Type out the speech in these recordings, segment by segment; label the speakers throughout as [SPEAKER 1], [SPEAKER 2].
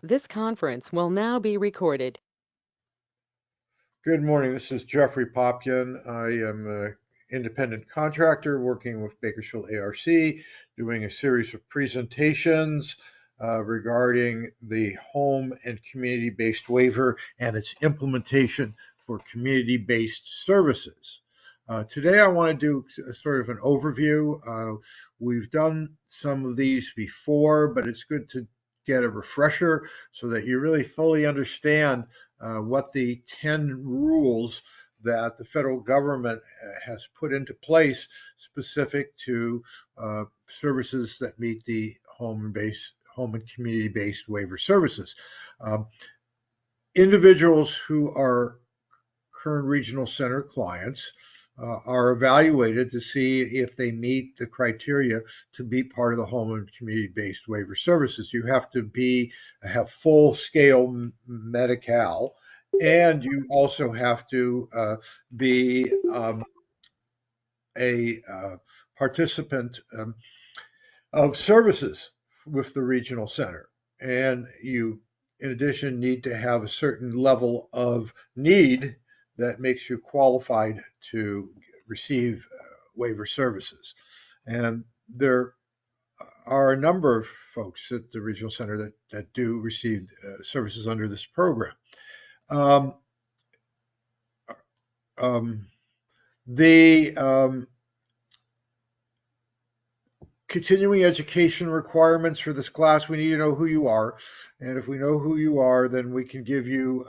[SPEAKER 1] This conference will now be recorded.
[SPEAKER 2] Good morning. This is Jeffrey Popkin. I am an independent contractor working with Bakersfield ARC, doing a series of presentations regarding the home and community-based waiver and its implementation for community-based services. Today, I want to do sort of an overview. We've done some of these before, but it's good to get a refresher so that you really fully understand what the 10 rules that the federal government has put into place specific to services that meet the home and community based waiver services. Um, Individuals who are current regional center clients are evaluated to see if they meet the criteria to be part of the home and community-based waiver services. You have to have full-scale Medi-Cal, and you also have to be a participant of services with the regional center. And you, in addition, need to have a certain level of need that makes you qualified to receive waiver services. And there are a number of folks at the regional center that do receive services under this program. Um, um, the continuing education requirements for this class, we need to know who you are. And if we know who you are, then we can give you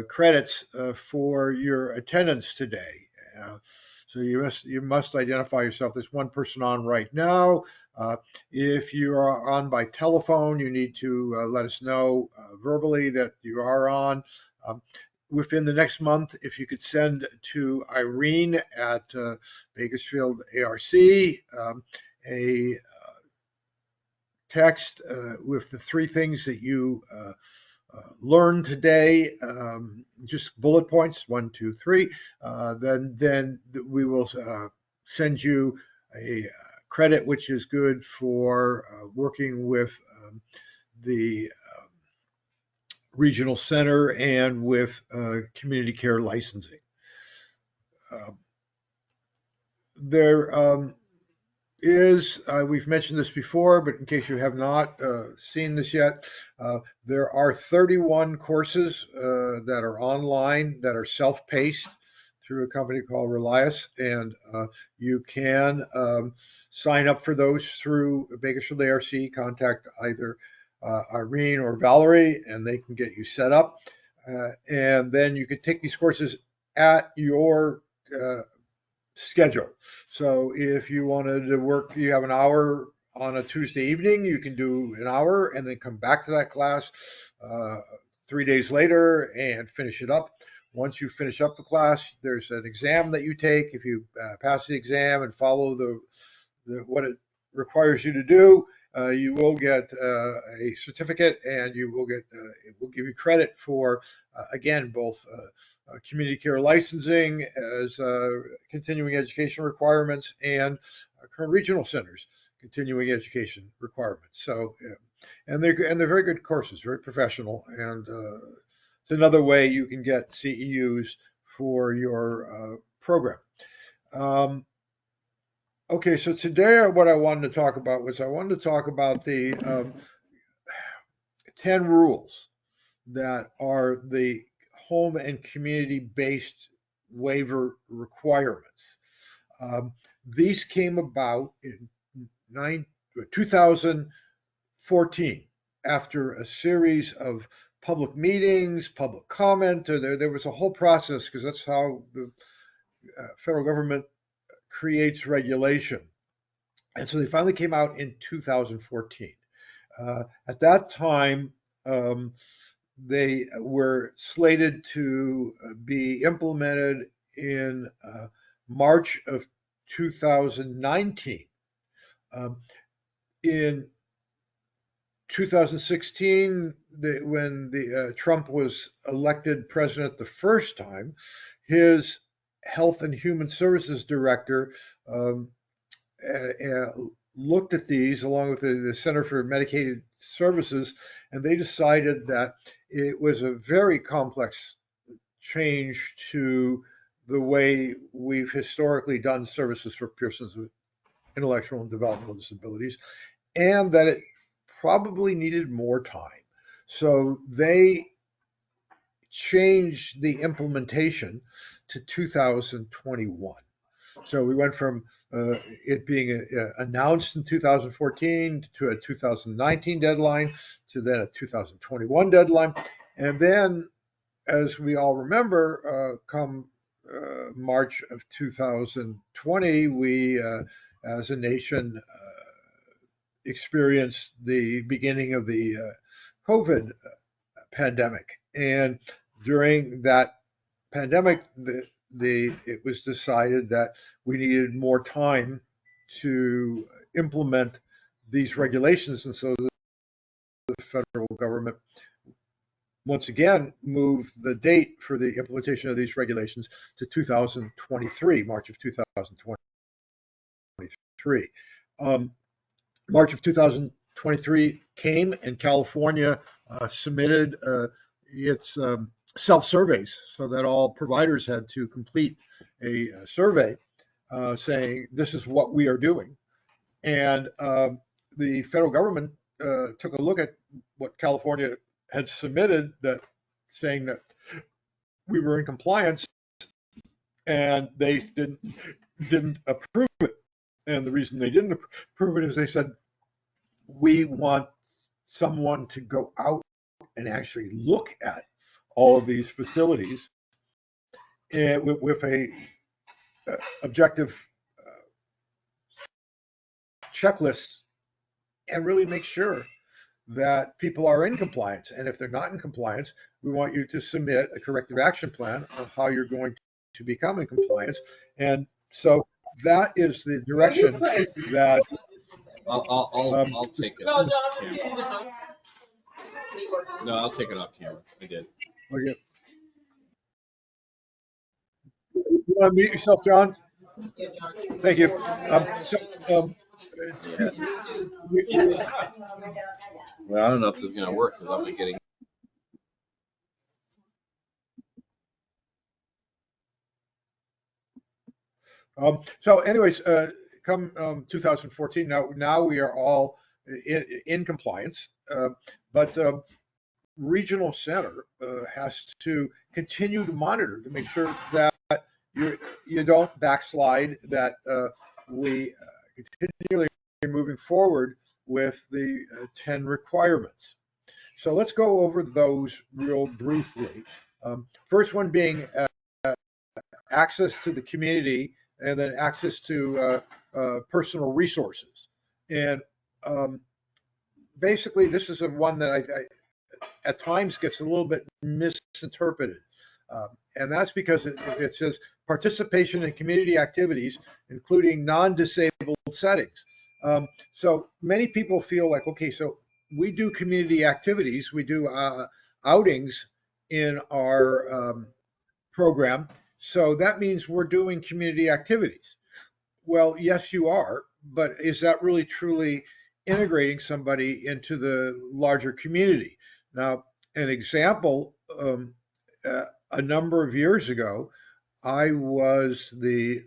[SPEAKER 2] credits for your attendance today. So you must identify yourself. There's one person on right now. If you are on by telephone, you need to let us know verbally that you are on. Within the next month, if you could send to Irene at Bakersfield ARC a text with the three things that you learned today, just bullet points, 1, 2, 3. Then we will send you a credit, which is good for working with the regional center and with community care licensing. There we've mentioned this before, but in case you have not seen this yet, there are 31 courses that are online that are self-paced through a company called Relias, and you can sign up for those through Bakersfield ARC. Contact either Irene or Valerie, and they can get you set up. And then you can take these courses at your schedule. So if you wanted to work, you have an hour on a Tuesday evening, you can do an hour and then come back to that class 3 days later and finish it up. Once you finish up the class, there's an exam that you take. If you pass the exam and follow what it requires you to do, you will get a certificate, and it will give you credit for again both community care licensing as continuing education requirements and current regional centers continuing education requirements. So, and they're very good courses, very professional, and it's another way you can get CEUs for your program. Um, okay, so today what I wanted to talk about was I wanted to talk about the 10 rules that are the home and community based waiver requirements. These came about in 2014 after a series of public meetings, public comment. There was a whole process because that's how the federal government creates regulation. And so they finally came out in 2014. At that time, they were slated to be implemented in March of 2019. In 2016, when Trump was elected president the first time, his Health and Human Services Director um, looked at these along with the Center for Medicaid Services, and they decided that it was a very complex change to the way we've historically done services for persons with intellectual and developmental disabilities, and that it probably needed more time. So they changed the implementation to 2021. So we went from it being announced in 2014 to a 2019 deadline to then a 2021 deadline. And then, as we all remember, come March of 2020, we, as a nation, experienced the beginning of the COVID pandemic. And during that pandemic, it was decided that we needed more time to implement these regulations, and so the federal government once again moved the date for the implementation of these regulations to 2023, March of 2023. Um, March of 2023 came, and California submitted its self surveys so that all providers had to complete a survey saying this is what we are doing. And the federal government took a look at what California had submitted, that saying that we were in compliance, and they didn't approve it. And the reason they didn't approve it is they said, we want someone to go out and actually look at all of these facilities and with a objective checklist, and really make sure that people are in compliance. And if they're not in compliance, we want you to submit a corrective action plan on how you're going to become in compliance. And so that is the direction that
[SPEAKER 3] I'll take it off camera. No, I'll take it off camera. I did.
[SPEAKER 2] Okay. You want to mute yourself, John? Thank you.
[SPEAKER 3] Well, I don't know if this is going to work because I'm not getting.
[SPEAKER 2] So, anyways, come 2014, now we are all in compliance, but regional center has to continue to monitor to make sure that you don't backslide, that we continually moving forward with the 10 requirements. So let's go over those real briefly. First one being access to the community, and then access to personal resources. And basically, this is one that I at times gets a little bit misinterpreted. And that's because it says participation in community activities, including non-disabled settings. So many people feel like, okay, so we do community activities, we do outings in our program, so that means we're doing community activities. Well, yes, you are, but is that really truly integrating somebody into the larger community? Now, an example, a number of years ago, I was the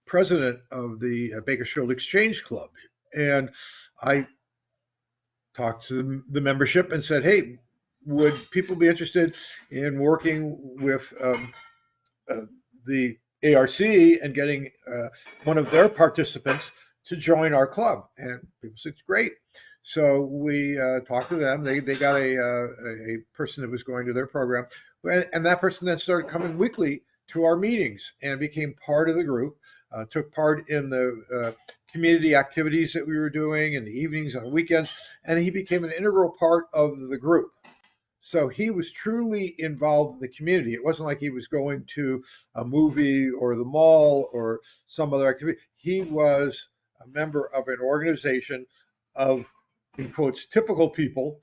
[SPEAKER 2] president of the Bakersfield Exchange Club, and I talked to the membership and said, hey, would people be interested in working with the ARC and getting one of their participants to join our club? And people said, great. So we talked to them. They got a person that was going to their program, and that person then started coming weekly to our meetings and became part of the group, took part in the community activities that we were doing in the evenings and weekends, and he became an integral part of the group. So he was truly involved in the community. It wasn't like he was going to a movie or the mall or some other activity. He was a member of an organization of, in quotes, typical people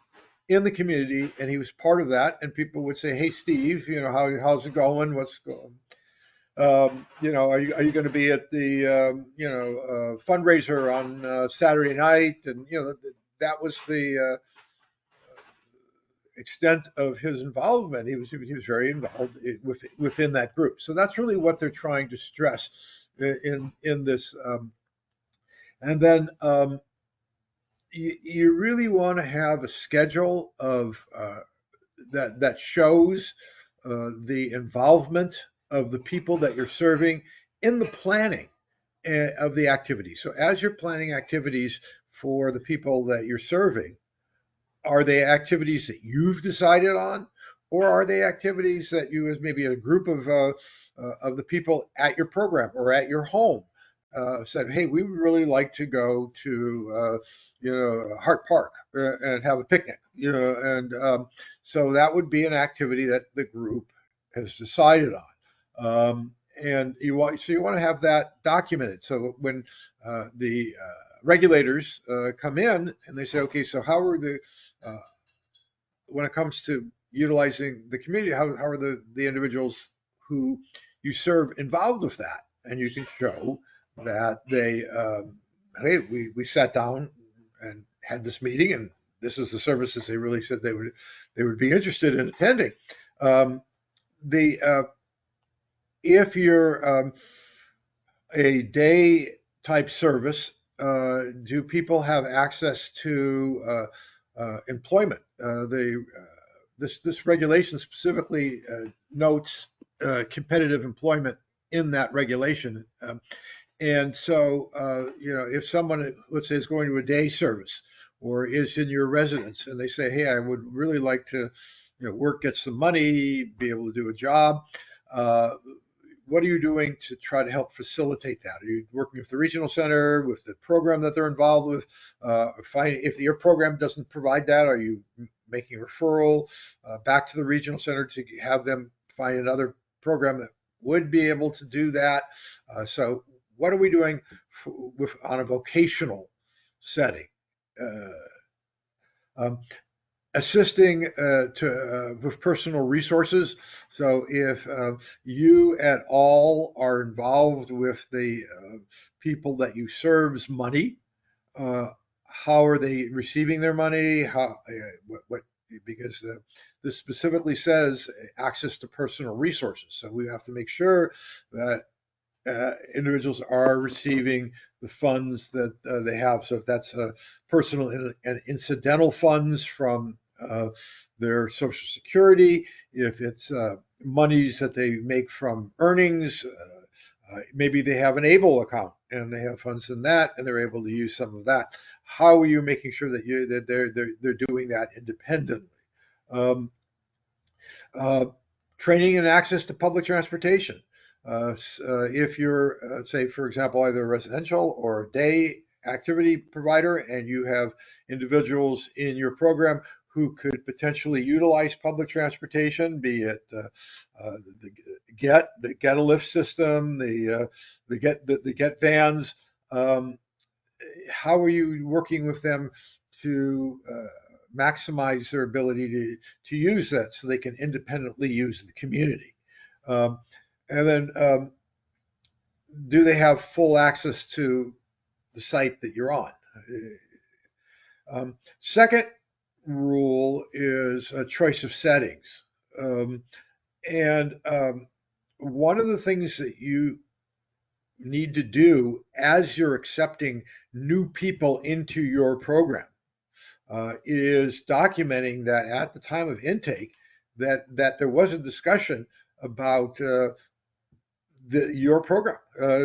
[SPEAKER 2] in the community, and he was part of that. And people would say, hey, Steve, how's it going? What's going on? Are you going to be at the fundraiser on Saturday night? And that was the extent of his involvement. He was very involved within that group. So that's really what they're trying to stress in this. And then you really want to have a schedule of that shows the involvement of the people that you're serving in the planning of the activities. So as you're planning activities for the people that you're serving, are they activities that you've decided on, or are they activities that you, as maybe a group of the people at your program or at your home, said, "Hey, we would really like to go to Hart Park and have a picnic," and so that would be an activity that the group has decided on. And you want to have that documented. So when the regulators come in and they say, okay, so how are uh, when it comes to utilizing the community, how are the individuals who you serve involved with that? And you can show that hey, we sat down and had this meeting, and this is the services they really said they would be interested in attending. The If you're a day type service, do people have access to employment? This regulation specifically notes competitive employment in that regulation. And so, if someone, let's say, is going to a day service or is in your residence, and they say, "Hey, I would really like to, work, get some money, be able to do a job," uh, what are you doing to try to help facilitate that? Are you working with the regional center, with the program that they're involved with? If your program doesn't provide that, are you making a referral back to the regional center to have them find another program that would be able to do that? So, what are we doing on a vocational setting? Uh, um, Assisting with personal resources. So if you at all are involved with the people that you serve's money, uh, how are they receiving their money? What because this specifically says access to personal resources. So we have to make sure that individuals are receiving the funds that they have. So if that's personal and incidental funds from their Social Security, if it's monies that they make from earnings, maybe they have an ABLE account and they have funds in that, and they're able to use some of that. How are you making sure that they're doing that independently? Um, uh, Training and access to public transportation. If you're, say, for example, either a residential or a day activity provider, and you have individuals in your program who could potentially utilize public transportation, be it the Get a Lift system, the Get vans. Um, how are you working with them to maximize their ability to use that so they can independently use the community? Um, and then, do they have full access to the site that you're on? Second rule is a choice of settings. And one of the things that you need to do as you're accepting new people into your program is documenting that at the time of intake that there was a discussion about your program.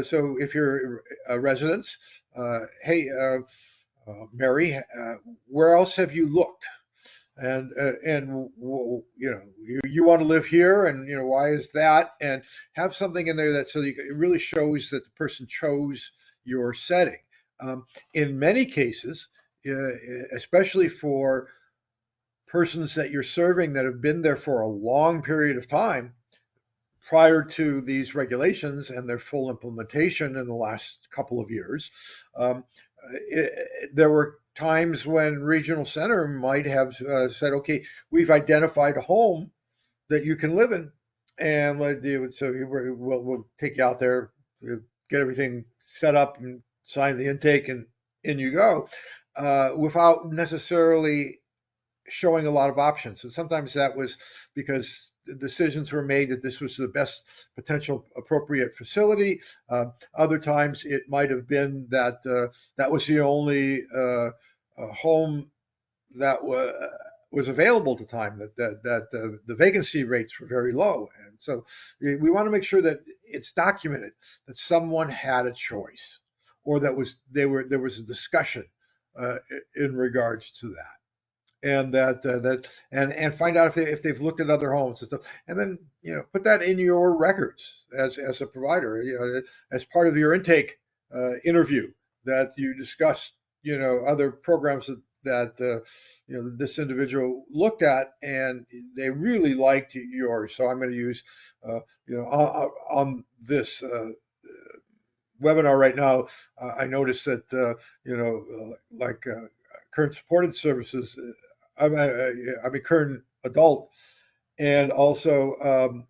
[SPEAKER 2] So if you're a resident, hey, Mary, where else have you looked? And you want to live here, and why is that? And have something in there that so it really shows that the person chose your setting. In many cases, especially for persons that you're serving that have been there for a long period of time prior to these regulations and their full implementation in the last couple of years, um, there were times when regional center might have said, okay, we've identified a home that you can live in, and we'll take you out there, get everything set up, and sign the intake, and in you go, without necessarily showing a lot of options. And sometimes that was because the decisions were made that this was the best potential appropriate facility. Other times it might have been that that was the only home that was available at the time, that the vacancy rates were very low. And so we want to make sure that it's documented that someone had a choice, or that there was a discussion uh, in regards to that, and and find out if they've looked at other homes and stuff, and then put that in your records as a provider, as part of your intake interview, that you discussed other programs that this individual looked at, and they really liked yours. So I'm going to use on this webinar right now. I noticed that like current supported services. I mean current adult, and also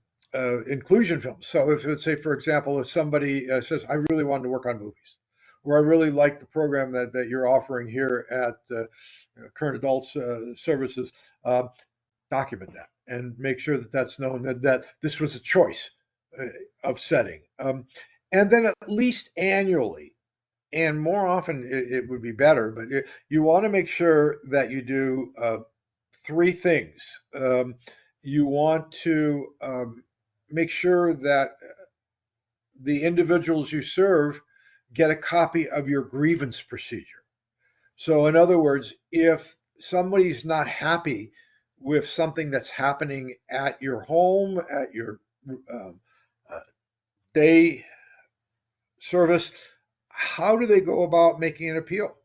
[SPEAKER 2] inclusion films. So if let's say, for example, if somebody says, "I really wanted to work on movies," or "I really like the program that you're offering here at current adult services," document that and make sure that that's known, that this was a choice of setting, and then at least annually, and more often it would be better, but you want to make sure that you do three things. You want to make sure that the individuals you serve get a copy of your grievance procedure. So, in other words, if somebody's not happy with something that's happening at your home, at your um, uh, day service, how do they go about making an appeal?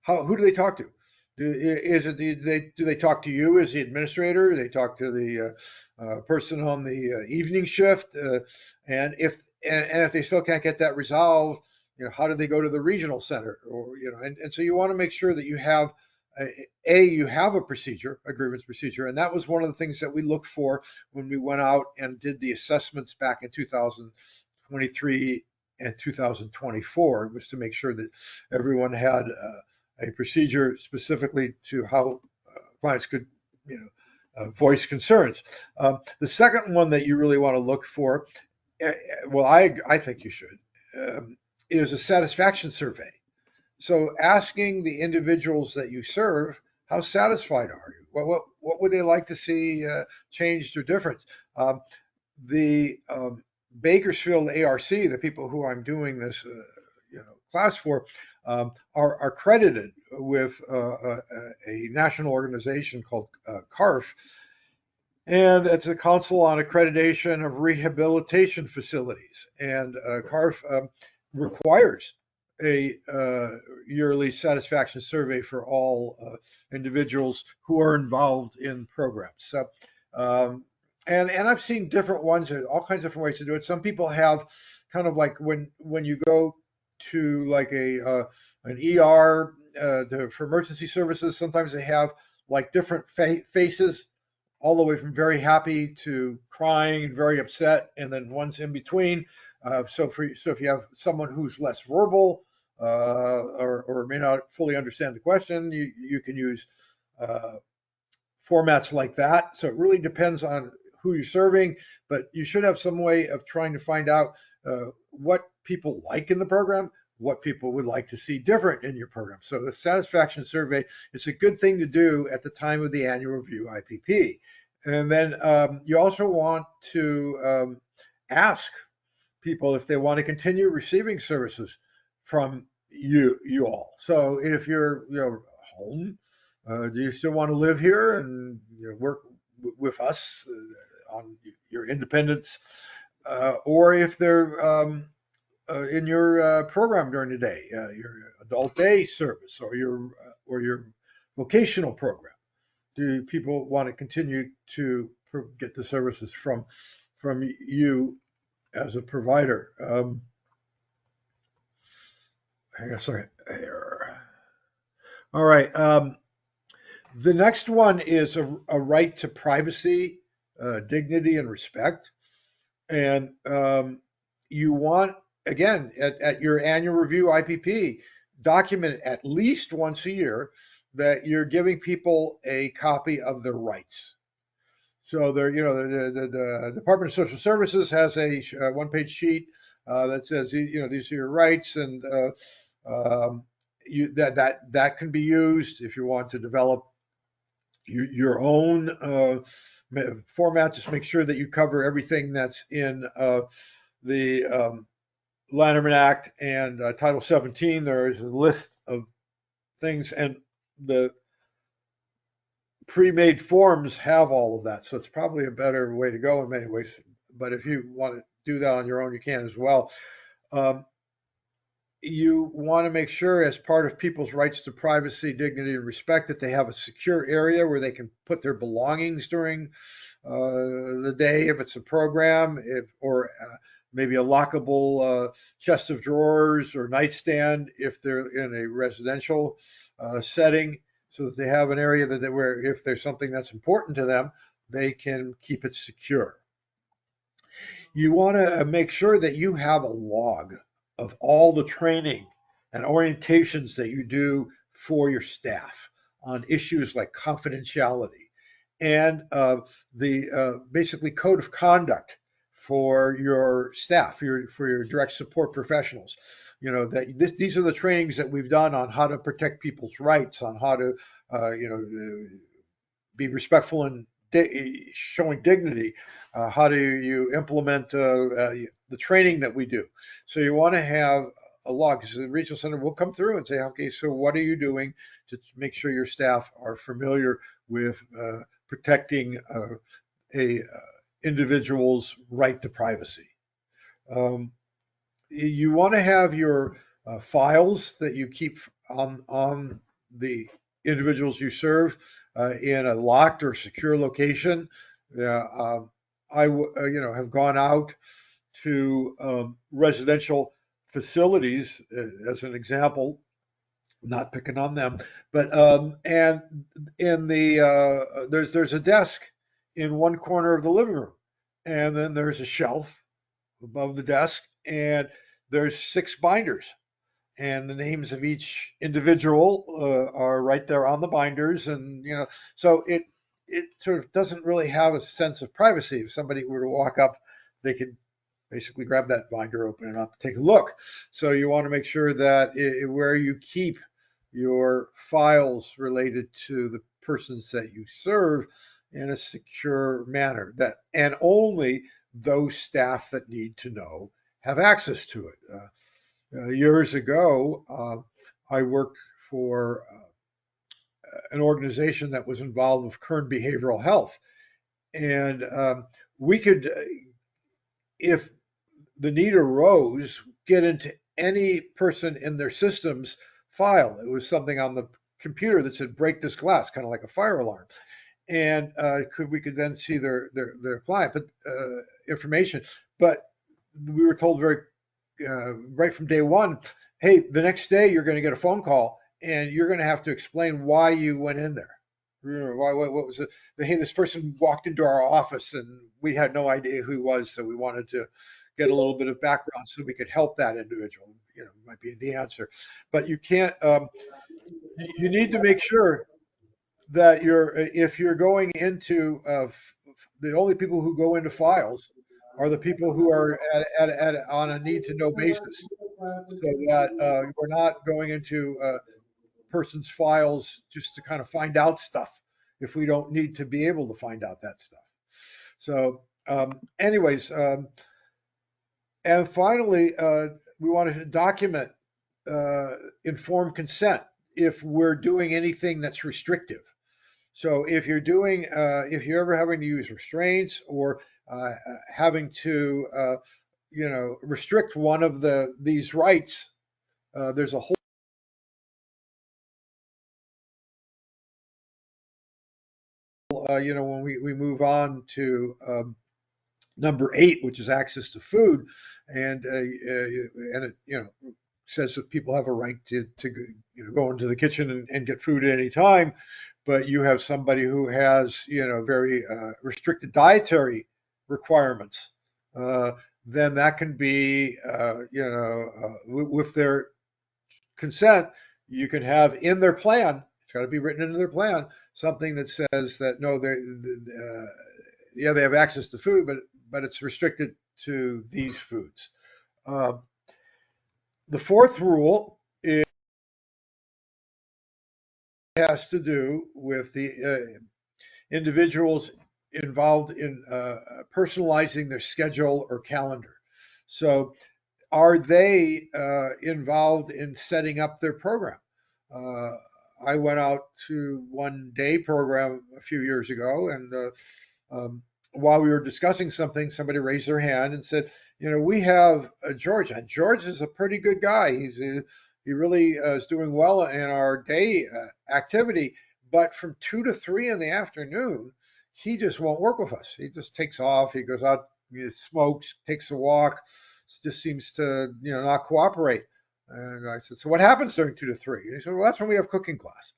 [SPEAKER 2] Who do they talk to? Do they talk to you as the administrator? Do they talk to the person on the evening shift? And if they still can't get that resolved, how do they go to the regional center? Or and so you want to make sure that you have you have a procedure, a grievance procedure, and that was one of the things that we looked for when we went out and did the assessments back in 2023 and 2024. It was to make sure that everyone had a procedure specifically to how clients could, voice concerns. The second one that you really want to look for, uh, well, I think you should, is a satisfaction survey. So asking the individuals that you serve, how satisfied are you? What would they like to see changed or different? Um, the Bakersfield ARC, the people who I'm doing this class for, are credited with a national organization called CARF, and it's a Council on Accreditation of Rehabilitation Facilities. And CARF requires a yearly satisfaction survey for all individuals who are involved in programs. So, and I've seen different ones, all kinds of different ways to do it. Some people have kind of like when you go to like an ER for emergency services, sometimes they have like different faces, all the way from very happy to crying and very upset, and then one's in between. So if you have someone who's less verbal, or may not fully understand the question, you can use uh, formats like that. So it really depends on who you're serving, but you should have some way of trying to find out what people like in the program, what people would like to see different in your program. So the satisfaction survey is a good thing to do at the time of the annual review IPP. And then you also want to ask people if they want to continue receiving services from you all. So if you're home, do you still want to live here and work with us on your independence, or if they're in your program during the day, your adult day service, or your vocational program? Do people want to continue to get the services from you as a provider? Hang on a second here. All right. The next one is a right to privacy, dignity, and respect. And you want, again, at your annual review IPP, document at least once a year that you're giving people a copy of their rights. So there, the Department of Social Services has a one-page sheet that says, these are your rights, and that can be used if you want to develop your own format. Just make sure that you cover everything that's in the Lanterman Act and Title 17. There's a list of things, and the pre-made forms have all of that. So it's probably a better way to go in many ways. But if you want to do that on your own, you can as well. Um, you want to make sure, as part of people's rights to privacy, dignity, and respect, that they have a secure area where they can put their belongings during the day if it's a program, or maybe a lockable chest of drawers or nightstand if they're in a residential setting, so that they have an area where, if there's something that's important to them, they can keep it secure. You want to make sure that you have a log of all the training and orientations that you do for your staff on issues like confidentiality, and the basically code of conduct for your staff, for your direct support professionals. These are the trainings that we've done on how to protect people's rights, on how to be respectful and showing dignity. How do you implement the training that we do? So you want to have a log, because the regional center will come through and say, okay, so what are you doing to make sure your staff are familiar with protecting a individual's right to privacy? You want to have your files that you keep on the individuals you serve in a locked or secure location. I have gone out to residential facilities as an example, not picking on them, but and in the there's a desk in one corner of the living room, and then there's a shelf above the desk, and there's 6 binders, and the names of each individual are right there on the binders, and so it sort of doesn't really have a sense of privacy. If somebody were to walk up, they could basically grab that binder, open it up, take a look. So you want to make sure that where you keep your files related to the persons that you serve in a secure manner, that and only those staff that need to know have access to it. Years ago, I worked for an organization that was involved with Kern Behavioral Health, and we could, if the need arose, get into any person in their system's file. It was something on the computer that said "break this glass," kind of like a fire alarm, and we could then see their client information. But we were told right from day one, hey, the next day you're going to get a phone call, and you're going to have to explain why you went in there. Why? What was it? Hey, this person walked into our office, and we had no idea who he was, so we wanted to get a little bit of background so we could help that individual. Might be the answer, but you can't. You need to make sure that if you're going into the only people who go into files are the people who are on a need to know basis, so that we're not going into a person's files just to kind of find out stuff if we don't need to be able to find out that stuff. So anyways, and finally, we want to document informed consent if we're doing anything that's restrictive. So if if you're ever having to use restraints, or having to, restrict one of these rights, there's a whole, when we move on to number 8, which is access to food, and it says that people have a right to go into the kitchen and get food at any time, but you have somebody who has very restricted dietary requirements. then that can be, with their consent, you can have in their plan, it's got to be written into their plan, something that says that no, yeah, they have access to food, but it's restricted to these foods. Uh, the fourth rule has to do with the individuals involved in personalizing their schedule or calendar. So, are they involved in setting up their program? Uh, I went out to one day program a few years ago, and um, while we were discussing something, somebody raised their hand and said, we have George, and George is a pretty good guy. He really is doing well in our day activity, but from 2 to 3 in the afternoon, he just won't work with us. He just takes off. He goes out, he smokes, takes a walk, just seems to not cooperate. And I said, so what happens during 2 to 3? And he said, well, that's when we have cooking class.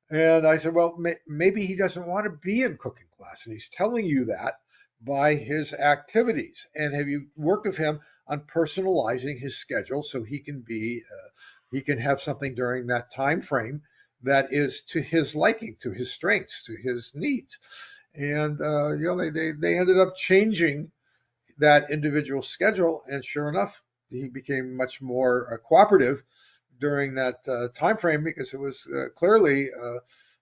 [SPEAKER 2] And I said, well, maybe he doesn't want to be in cooking class, and he's telling you that by his activities. And have you worked with him on personalizing his schedule so he can have something during that time frame that is to his liking, to his strengths, to his needs? And they ended up changing that individual schedule, and sure enough, he became much more cooperative during that time frame because it was clearly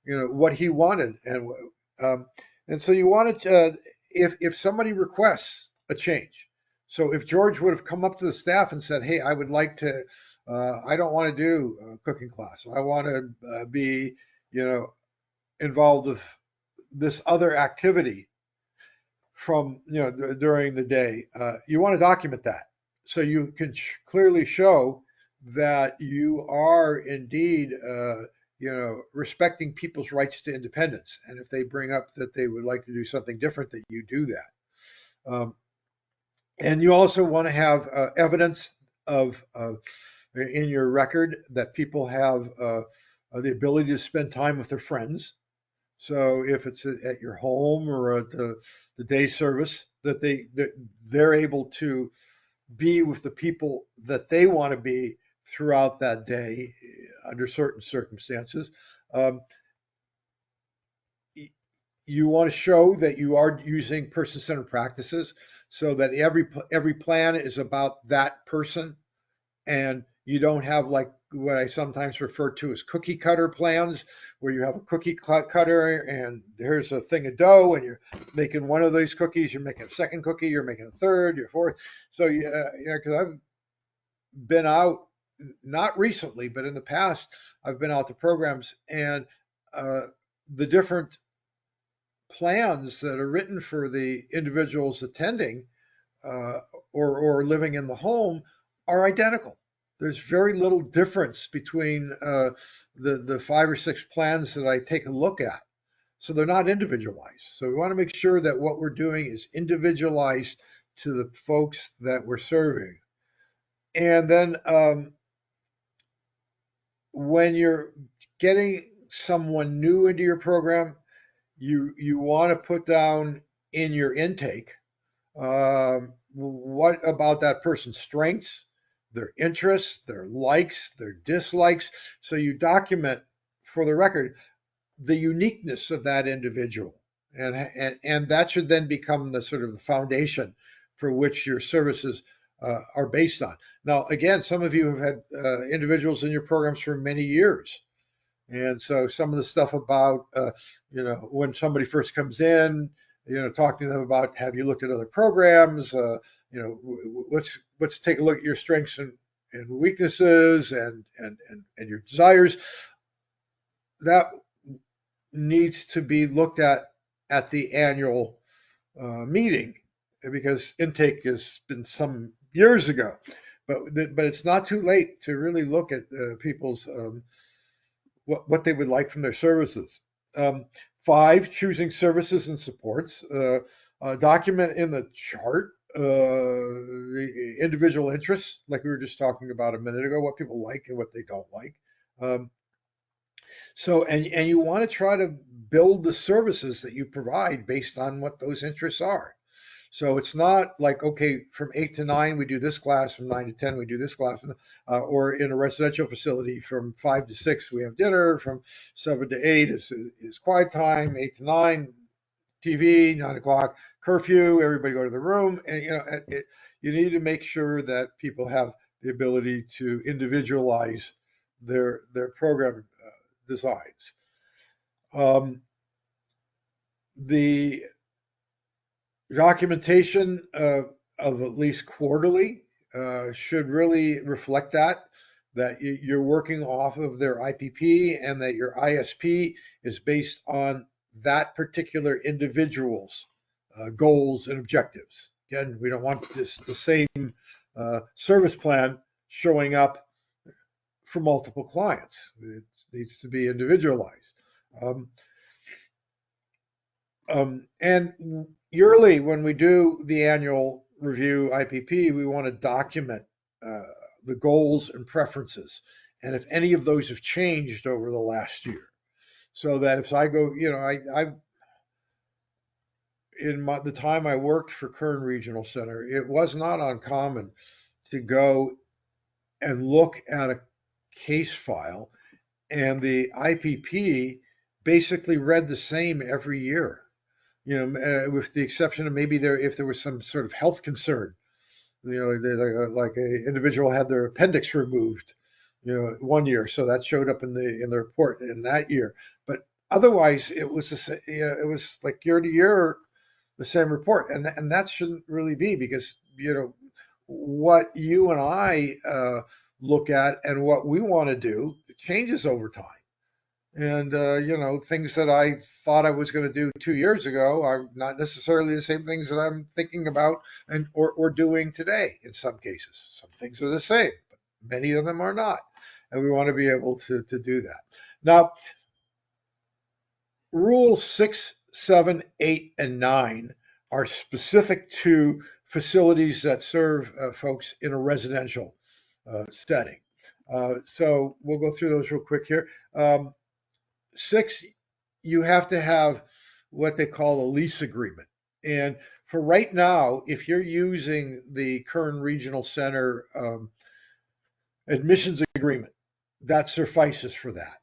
[SPEAKER 2] what he wanted. And so you wanted to, if somebody requests a change. So if George would have come up to the staff and said, hey, I would like to, I don't want to do a cooking class, I want to be involved with this other activity from during the day, you want to document that so you can clearly show that you are indeed respecting people's rights to independence, and if they bring up that they would like to do something different, that you do that. And you also want to have evidence of in your record that people have the ability to spend time with their friends. So if it's at your home or at the day service, that they're able to be with the people that they want to be throughout that day under certain circumstances. Um, you want to show that you are using person-centered practices, so that every plan is about that person, and you don't have like what I sometimes refer to as cookie cutter plans, where you have a cookie cutter and here's a thing of dough, and you're making one of these cookies, you're making a second cookie, you're making a third, your fourth. So because I've been out, not recently, but in the past, I've been out to programs, and uh, the different plans that are written for the individuals attending uh, or living in the home are identical. There's very little difference between the 5 or 6 plans that I take a look at. So they're not individualized. So we want to make sure that what we're doing is individualized to the folks that we're serving. And then when you're getting someone new into your program, you want to put down in your intake what about that person's strengths, their interests, their likes, their dislikes. So you document for the record the uniqueness of that individual, and that should then become the sort of the foundation for which your services are based on. Now, again, some of you have had individuals in your programs for many years. And so some of the stuff about, when somebody first comes in, talking to them about, have you looked at other programs? Let's take a look at your strengths and weaknesses and your desires. That needs to be looked at the annual meeting, because intake has been some years ago. But it's not too late to really look at people's what they would like from their services. 5, choosing services and supports. Document in the chart the individual interests, like we were just talking about a minute ago, what people like and what they don't like. And you want to try to build the services that you provide based on what those interests are. So it's not like, okay, from 8 to 9 we do this class, from 9 to 10 we do this class, or in a residential facility from 5 to 6 we have dinner, from 7 to 8 is quiet time, 8 to 9 TV, 9 o'clock curfew, everybody go to the room, and you need to make sure that people have the ability to individualize their program designs. The documentation of at least quarterly should really reflect that you're working off of their IPP and that your ISP is based on that particular individual's goals and objectives. Again, we don't want just the same service plan showing up for multiple clients. It needs to be individualized. Um, and yearly, when we do the annual review IPP, we want to document uh, the goals and preferences, and if any of those have changed over the last year, so that if I go, I the time I worked for Kern Regional Center, it was not uncommon to go and look at a case file, and the IPP basically read the same every year. With the exception of maybe if there was some sort of health concern, like a individual had their appendix removed, one year, so that showed up in the report in that year. But otherwise, it was it was like year to year the same report, and that shouldn't really be, because what you and I look at and what we want to do changes over time. And things that I thought I was going to do 2 years ago are not necessarily the same things that I'm thinking about or doing today. In some cases, some things are the same, but many of them are not, and we want to be able to do that. Now, rules 6, 7, 8, and 9 are specific to facilities that serve folks in a residential setting. So we'll go through those real quick here. 6, you have to have what they call a lease agreement. And for right now, if you're using the Kern Regional Center admissions agreement, that suffices for that.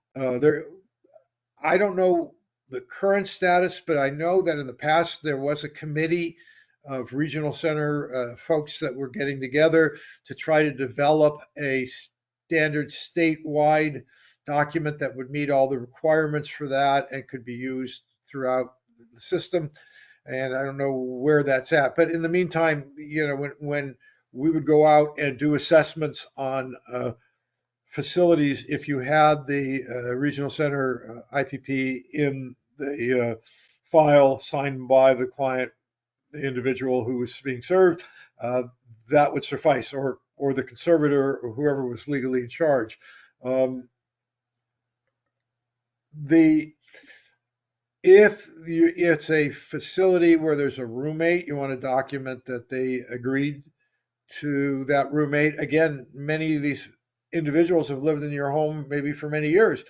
[SPEAKER 2] I don't know the current status, but I know that in the past there was a committee of regional center folks that were getting together to try to develop a standard statewide document that would meet all the requirements for that and could be used throughout the system. And I don't know where that's at, but in the meantime, when we would go out and do assessments on facilities, if you had the regional center IPP in the file signed by the client, the individual who was being served, uh, that would suffice, or the conservator or whoever was legally in charge. The If it's a facility where there's a roommate, you want to document that they agreed to that roommate. Again, many of these individuals have lived in your home maybe for many years,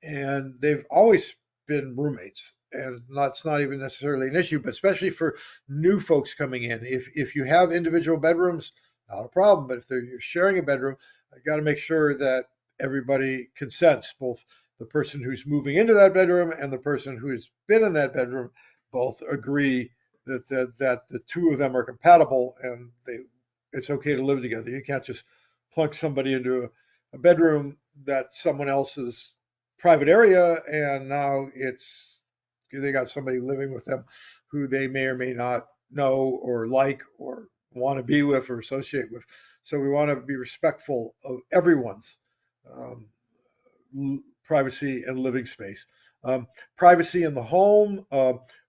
[SPEAKER 2] and they've always been roommates. And that's not even necessarily an issue, but especially for new folks coming in. If you have individual bedrooms, not a problem. But if you're sharing a bedroom, I got to make sure that everybody consents, both the person who's moving into that bedroom and the person who has been in that bedroom both agree that the two of them are compatible, and it's okay to live together. You can't just plunk somebody into a bedroom that's someone else's private area, and now they got somebody living with them who they may or may not know or like or want to be with or associate with. So we want to be respectful of everyone's um, privacy and living space. Privacy in the home.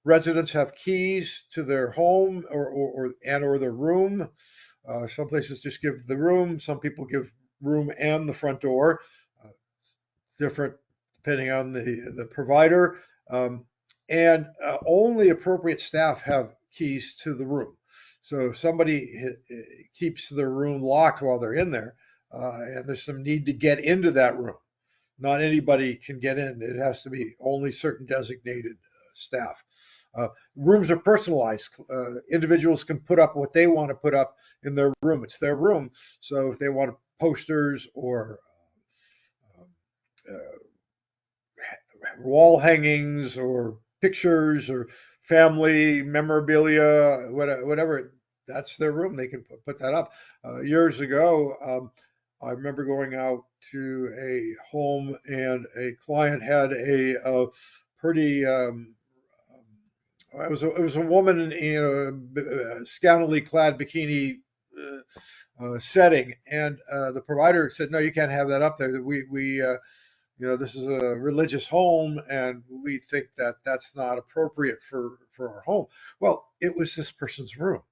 [SPEAKER 2] Residents have keys to their home or their room. Some places just give the room. Some people give room and the front door. Uh, Different depending on the provider. And only appropriate staff have keys to the room. So if somebody keeps their room locked while they're in there, and there's some need to get into that room, not anybody can get in. It has to be only certain designated staff. Rooms are personalized. Individuals can put up what they want to put up in their room. It's their room. So if they want posters or uh, wall hangings or pictures or family memorabilia, whatever, that's their room. They can put that up. Years ago, I remember going out to a home and a client had a pretty it was a woman in a scantily clad bikini setting, and the provider said, "No, you can't have that up there. This is a religious home, and we think that that's not appropriate for our home." Well, it was this person's room.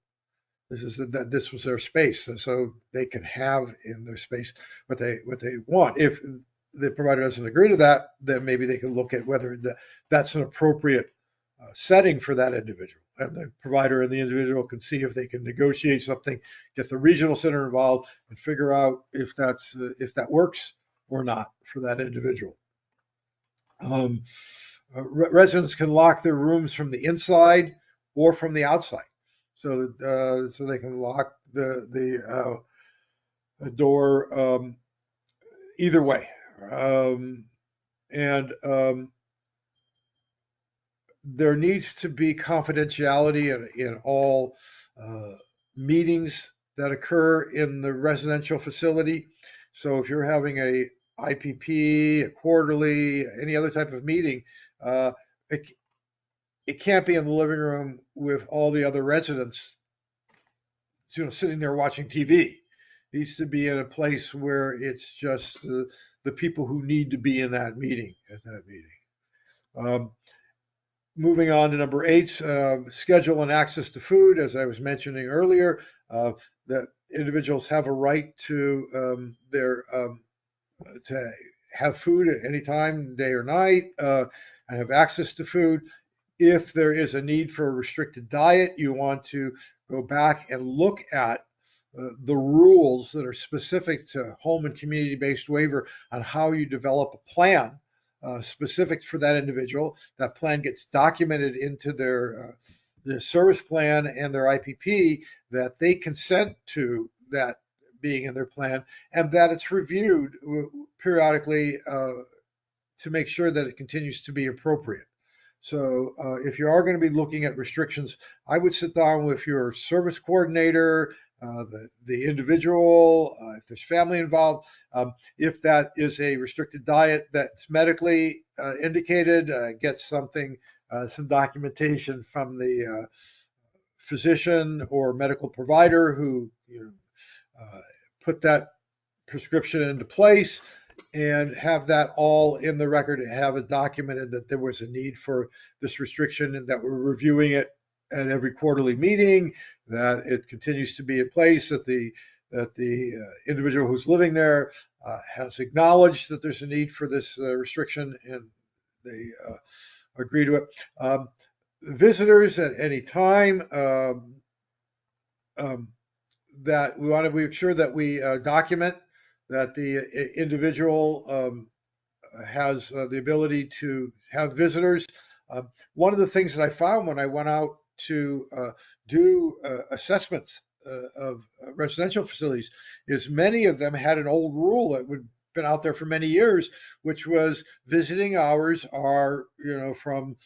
[SPEAKER 2] This was their space, so they can have in their space what they want. If the provider doesn't agree to that, then maybe they can look at whether that's an appropriate setting for that individual. And the provider and the individual can see if they can negotiate something, get the regional center involved, and figure out if that works or not for that individual. Um, Residents can lock their rooms from the inside or from the outside, so they can lock the door either way, and there needs to be confidentiality in all uh, meetings that occur in the residential facility. So if you're having a IPP, a quarterly, any other type of meeting, uh, it, it can't be in the living room with all the other residents, sitting there watching TV. It needs to be in a place where it's just the people who need to be in that meeting at that meeting. Um, Moving on to number eight, schedule and access to food. As I was mentioning earlier, that individuals have a right to their to have food at any time, day or night, and have access to food. If there is a need for a restricted diet, you want to go back and look at the rules that are specific to home and community-based waiver on how you develop a plan specific for that individual. That plan gets documented into their service plan and their IPP, that they consent to that being in their plan, and that it's reviewed periodically to make sure that it continues to be appropriate. So if you are going to be looking at restrictions, I would sit down with your service coordinator, the individual, if there's family involved. If that is a restricted diet that's medically indicated, get some documentation from the physician or medical provider who put that prescription into place, and have that all in the record and have it documented that there was a need for this restriction and that we're reviewing it at every quarterly meeting, that it continues to be in place, that the individual who's living there has acknowledged that there's a need for this restriction and they agree to it. Visitors at any time, that we want to make sure that we document that the individual has the ability to have visitors. One of the things that I found when I went out to do assessments of residential facilities is many of them had an old rule that would been out there for many years, which was visiting hours are from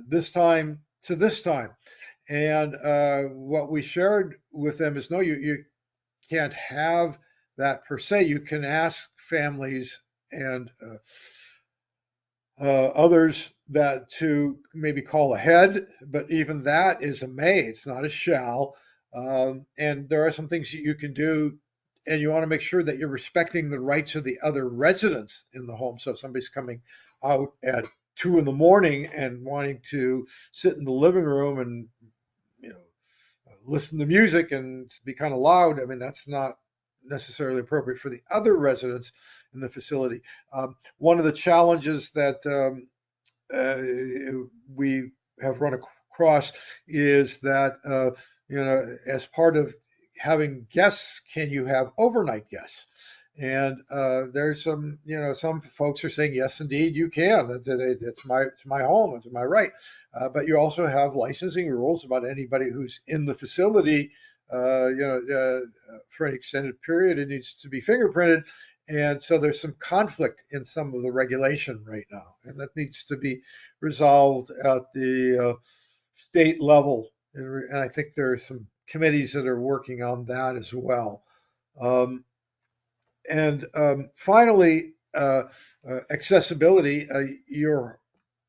[SPEAKER 2] this time to this time. And what we shared with them is, no, you can't have that per se. You can ask families and others that to maybe call ahead, but even that is a may. It's not a shall. And there are some things that you can do, and you want to make sure that you're respecting the rights of the other residents in the home. So if somebody's coming out at 2 a.m. and wanting to sit in the living room and listen to music and be kind of loud, I mean, that's not necessarily appropriate for the other residents in the facility. One of the challenges that we have run across is that, as part of having guests, can you have overnight guests? And there's some folks are saying, yes, indeed, you can. It's my home. It's my right. But you also have licensing rules about anybody who's in the facility. For an extended period, it needs to be fingerprinted. And so there's some conflict in some of the regulation right now, and that needs to be resolved at the state level. And I think there are some committees that are working on that as well. Um, and finally, accessibility. Your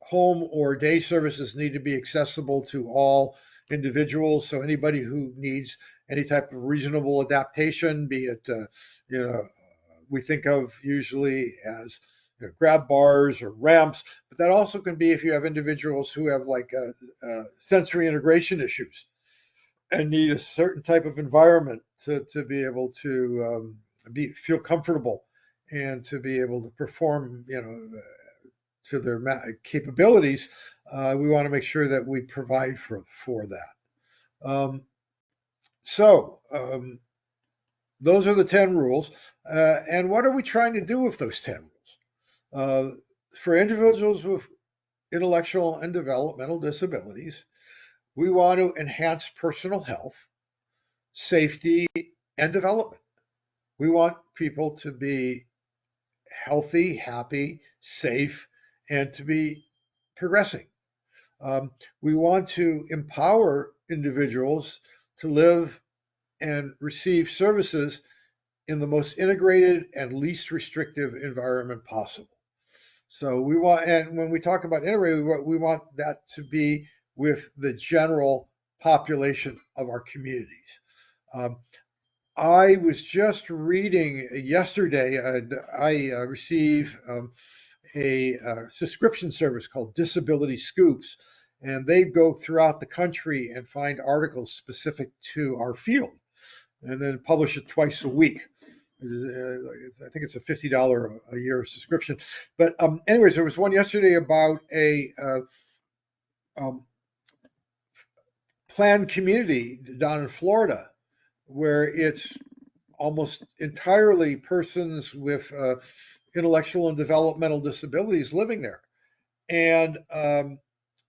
[SPEAKER 2] home or day services need to be accessible to all individuals. So anybody who needs any type of reasonable adaptation, be it, we think of usually as grab bars or ramps, but that also can be if you have individuals who have like sensory integration issues and need a certain type of environment to be able to feel comfortable and to be able to perform, to their capabilities. We want to make sure that we provide for that. So those are the 10 rules. And what are we trying to do with those 10 rules? For individuals with intellectual and developmental disabilities, we want to enhance personal health, safety, and development. We want people to be healthy, happy, safe, and to be progressing. We want to empower individuals to live and receive services in the most integrated and least restrictive environment possible. So we want, and when we talk about integrated, we want that to be with the general population of our communities. Um, I was just reading yesterday. I receive a subscription service called Disability Scoops, and they go throughout the country and find articles specific to our field, and then publish it twice a week. I think it's a $50 a year subscription. But anyways, there was one yesterday about a um, planned community down in Florida where it's almost entirely persons with intellectual and developmental disabilities living there. And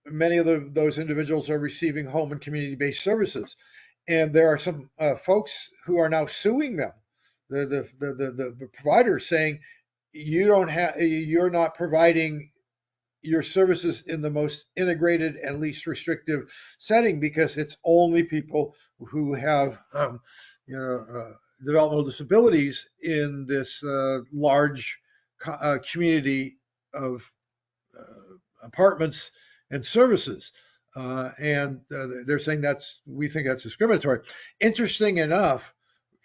[SPEAKER 2] many of those individuals are receiving home and community based services. And there are some folks who are now suing them, the providers, saying, you're not providing your services in the most integrated and least restrictive setting because it's only people who have developmental disabilities in this large community of apartments and services. And they're saying we think that's discriminatory. Interesting enough,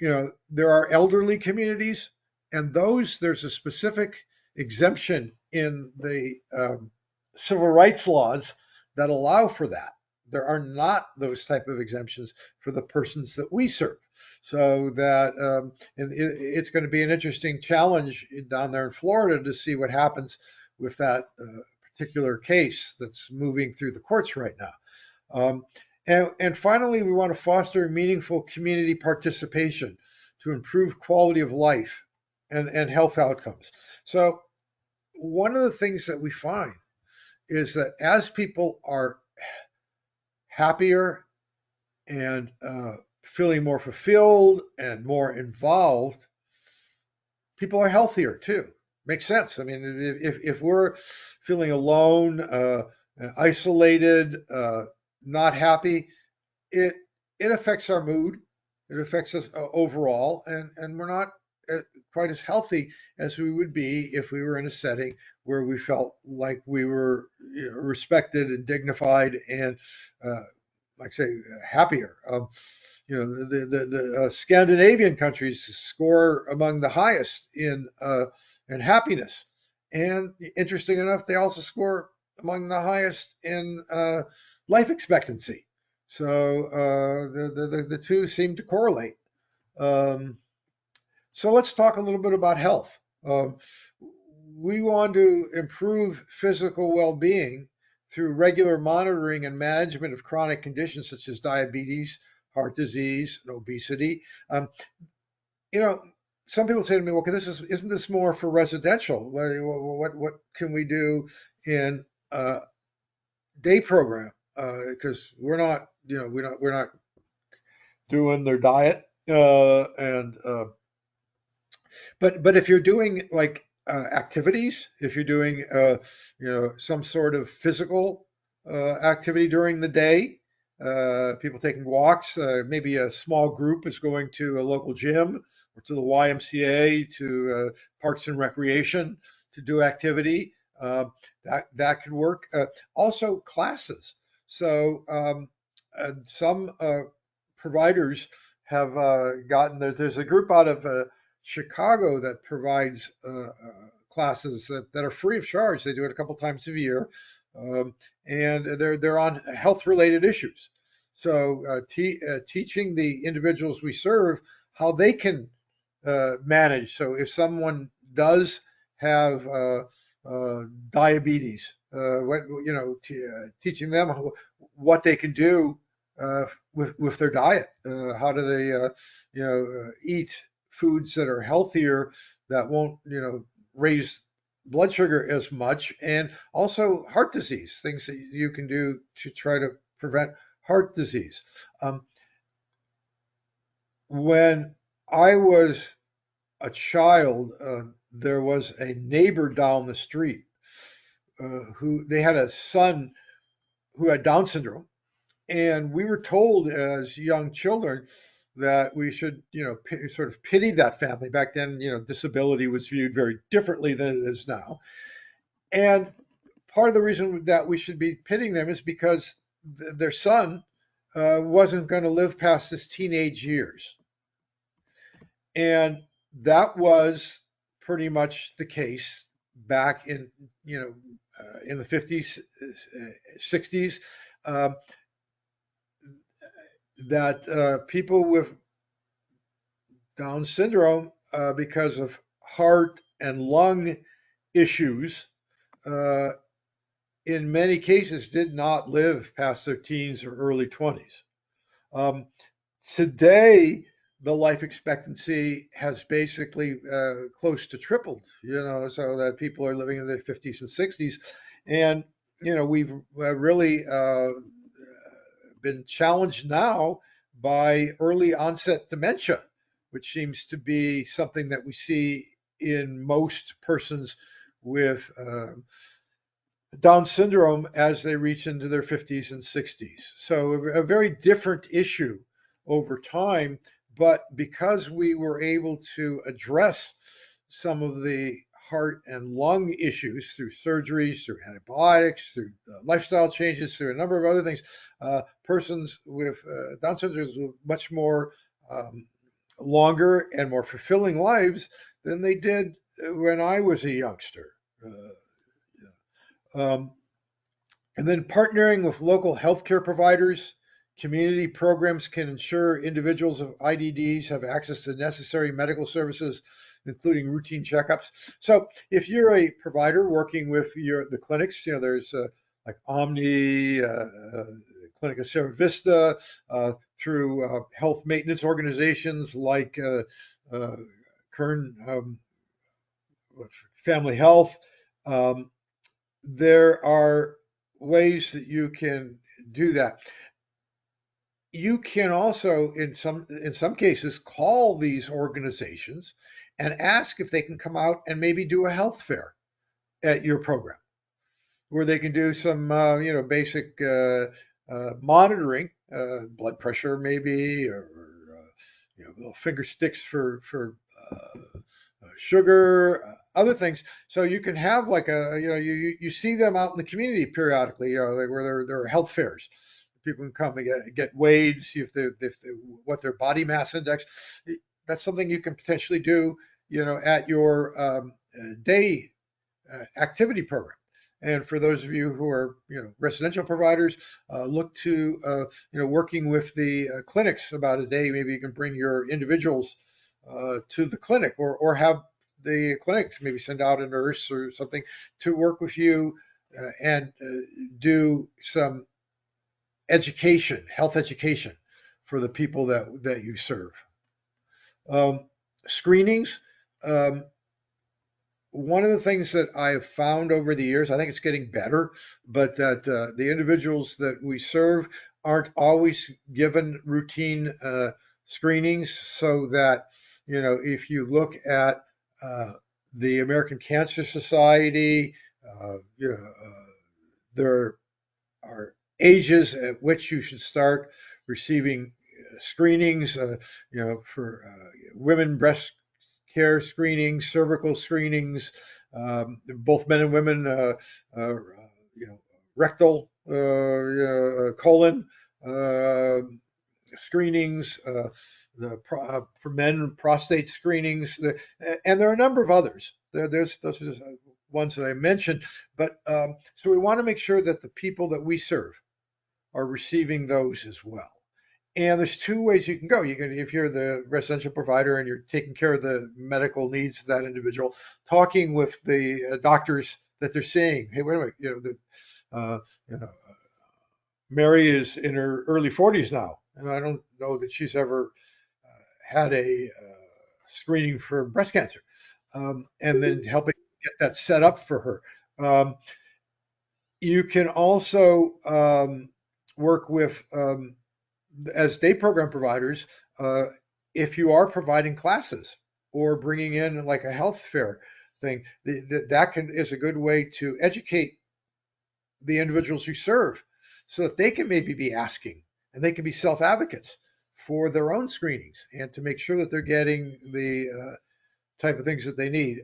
[SPEAKER 2] there are elderly communities, and there's a specific exemption in the civil rights laws that allow for that. There are not those type of exemptions for the persons that we serve. So that it's going to be an interesting challenge down there in Florida to see what happens with that particular case that's moving through the courts right now. And finally, we want to foster meaningful community participation to improve quality of life and health outcomes. So one of the things that we find is that as people are happier and feeling more fulfilled and more involved, people are healthier too. Makes sense. I mean, if we're feeling alone, isolated, not happy, it it affects our mood. It affects us overall, and we're not quite as healthy as we would be if we were in a setting where we felt like we were respected and dignified and, like I say, happier. The Scandinavian countries score among the highest in happiness, and interesting enough, they also score among the highest in life expectancy. So the two seem to correlate. Um, so let's talk a little bit about health. We want to improve physical well-being through regular monitoring and management of chronic conditions such as diabetes, heart disease, and obesity. Um, you know, some people say to me, "Okay, isn't this more for residential? What can we do in a day program? Because we're not, we're not doing their diet, and but if you're doing like activities, if you're doing some sort of physical activity during the day, people taking walks, maybe a small group is going to a local gym or to the YMCA, to Parks and Recreation to do activity. That could work. Also classes. So some providers have gotten there's a group out of Chicago that provides classes that are free of charge. They do it a couple times a year, and they're on health related issues. So teaching the individuals we serve how they can manage. So if someone does have diabetes, teaching them what they can do with their diet. How do they eat foods that are healthier, that won't raise blood sugar as much, and also heart disease, things that you can do to try to prevent heart disease. When I was a child, there was a neighbor down the street who they had a son who had Down syndrome, and we were told as young children that we should, sort of pity that family. Back then, disability was viewed very differently than it is now. And part of the reason that we should be pitying them is because their son wasn't going to live past his teenage years. And that was pretty much the case back in the 50s, 60s. That people with Down syndrome, because of heart and lung issues, uh, in many cases did not live past their teens or early 20s. Um, Today, the life expectancy has basically close to tripled, so that people are living in their 50s and 60s. And, we've really been challenged now by early onset dementia, which seems to be something that we see in most persons with Down syndrome as they reach into their 50s and 60s. So a very different issue over time. But because we were able to address some of the heart and lung issues through surgeries, through antibiotics, through lifestyle changes, through a number of other things, persons with Down syndrome live much more longer and more fulfilling lives than they did when I was a youngster. Um, and then partnering with local healthcare providers, community programs can ensure individuals of IDDs have access to necessary medical services, including routine checkups. So if you're a provider working with the clinics, there's like Omni, Clinica Sierra Vista, through health maintenance organizations like Kern Family Health. There are ways that you can do that. You can also, in some cases, call these organizations and ask if they can come out and maybe do a health fair at your program, where they can do some basic monitoring, blood pressure maybe, or little finger sticks for sugar, other things. So you can have like you see them out in the community periodically, where there are health fairs. People can come and get weighed, see what their body mass index. That's something you can potentially do, at your day activity program. And for those of you who are, residential providers, look to, working with the clinics about a day. Maybe you can bring your individuals to the clinic, or have the clinics maybe send out a nurse or something to work with you and do some education, health education for the people that you serve. Um, screenings. Um, One of the things that I've found over the years, I think it's getting better, but that the individuals that we serve aren't always given routine screenings. So that, if you look at uh, the American Cancer Society, there are ages at which you should start receiving screenings, for women breast care screenings, cervical screenings, both men and women, uh, you know, rectal, colon uh, screenings, for men, prostate screenings, and there are a number of others. There's those are just ones that I mentioned, but so we want to make sure that the people that we serve are receiving those as well. And there's two ways you can go. You can, if you're the residential provider and you're taking care of the medical needs of that individual, talking with the doctors that they're seeing. Hey, wait a minute, uh, you know, Mary is in her early 40s now, and I don't know that she's ever had a screening for breast cancer, and then helping get that set up for her. You can also work with as day program providers, uh, if you are providing classes or bringing in like a health fair thing, that can is a good way to educate the individuals you serve, so that they can maybe be asking and they can be self advocates for their own screenings and to make sure that they're getting the type of things that they need.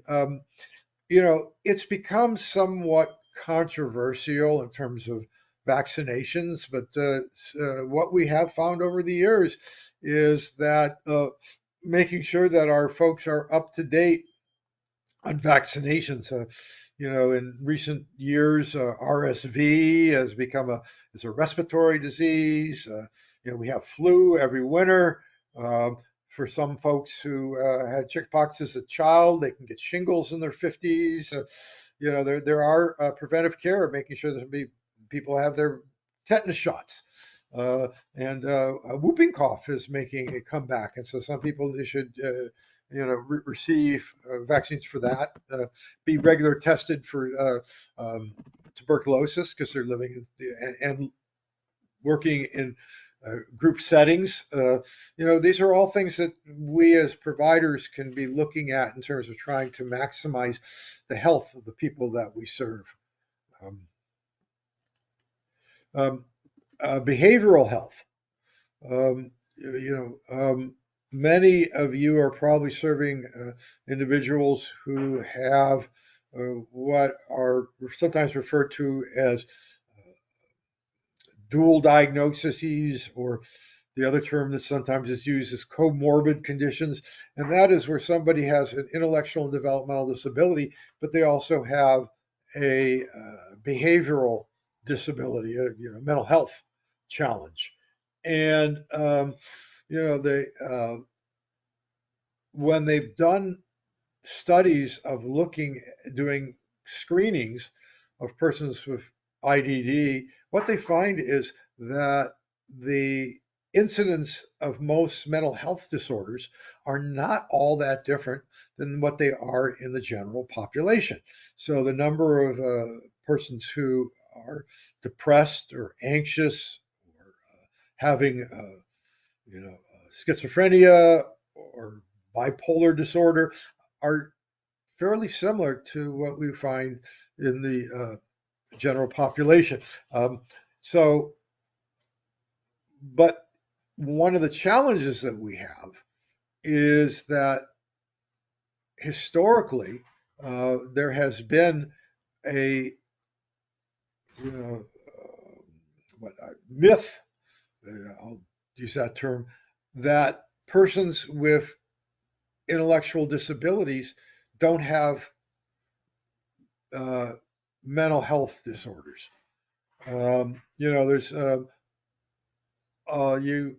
[SPEAKER 2] It's become somewhat controversial in terms of vaccinations, but what we have found over the years is that making sure that our folks are up to date on vaccinations. In recent years, RSV has become is a respiratory disease. We have flu every winter. For some folks who had chickenpox as a child, they can get shingles in their 50s. There are preventive care, making sure that people have their tetanus shots. And a whooping cough is making a comeback, and so some people they should receive vaccines for that, be regular tested for tuberculosis because they're living and working in group settings. These are all things that we as providers can be looking at in terms of trying to maximize the health of the people that we serve. Um, um, Behavioral health. Um, Many of you are probably serving individuals who have what are sometimes referred to as dual diagnoses, or the other term that sometimes is used is comorbid conditions. And that is where somebody has an intellectual and developmental disability, but they also have a behavioral disability, mental health challenge. And they when they've done studies of doing screenings of persons with IDD, what they find is that the incidence of most mental health disorders are not all that different than what they are in the general population. So the number of persons who are depressed or anxious or having schizophrenia or bipolar disorder are fairly similar to what we find in the general population. Um, so, but one of the challenges that we have is that historically there has been a myth. I'll use that term, that persons with intellectual disabilities don't have uh, mental health disorders. There's you,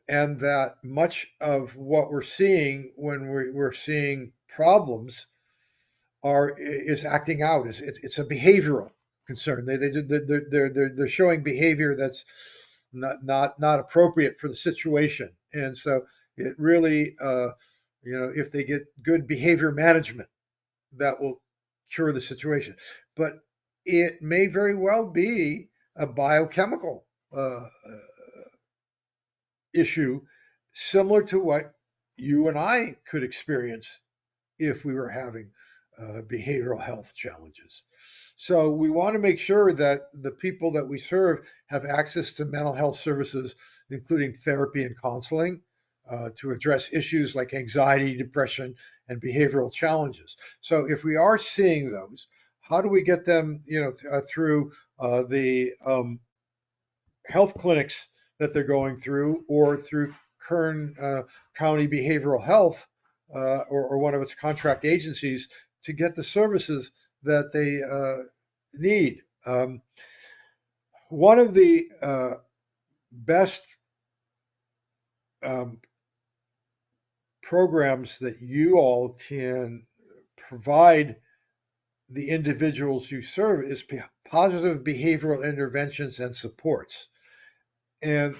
[SPEAKER 2] and that much of what we're seeing when we're seeing problems is acting out. It's a behavioral concern. They're showing behavior that's not appropriate for the situation, and so it really if they get good behavior management, that will cure the situation. But it may very well be a biochemical issue similar to what you and I could experience if we were having behavioral health challenges. So we want to make sure that the people that we serve have access to mental health services, including therapy and counseling, to address issues like anxiety, depression, and behavioral challenges. So if we are seeing those, how do we get them, through the health clinics that they're going through, or through Kern County Behavioral Health, or one of its contract agencies, to get the services that they need. One of the best um, programs that you all can provide the individuals you serve is positive behavioral interventions and supports. And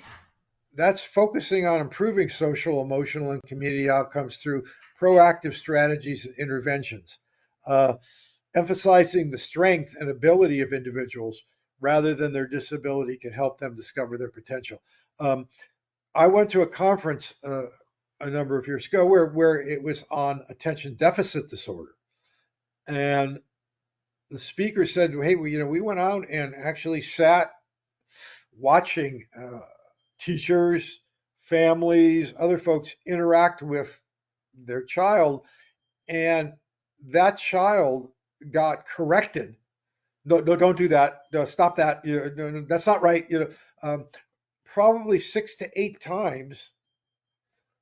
[SPEAKER 2] that's focusing on improving social, emotional, and community outcomes through proactive strategies and interventions, uh, emphasizing the strength and ability of individuals rather than their disability can help them discover their potential. Um, I went to a conference a number of years ago where it was on attention deficit disorder, and the speaker said, "Hey, we went out and actually sat watching teachers, families, other folks interact with their child, and that child got corrected. No, no, don't do that. No, stop that. No, that's not right. Probably 6 to 8 times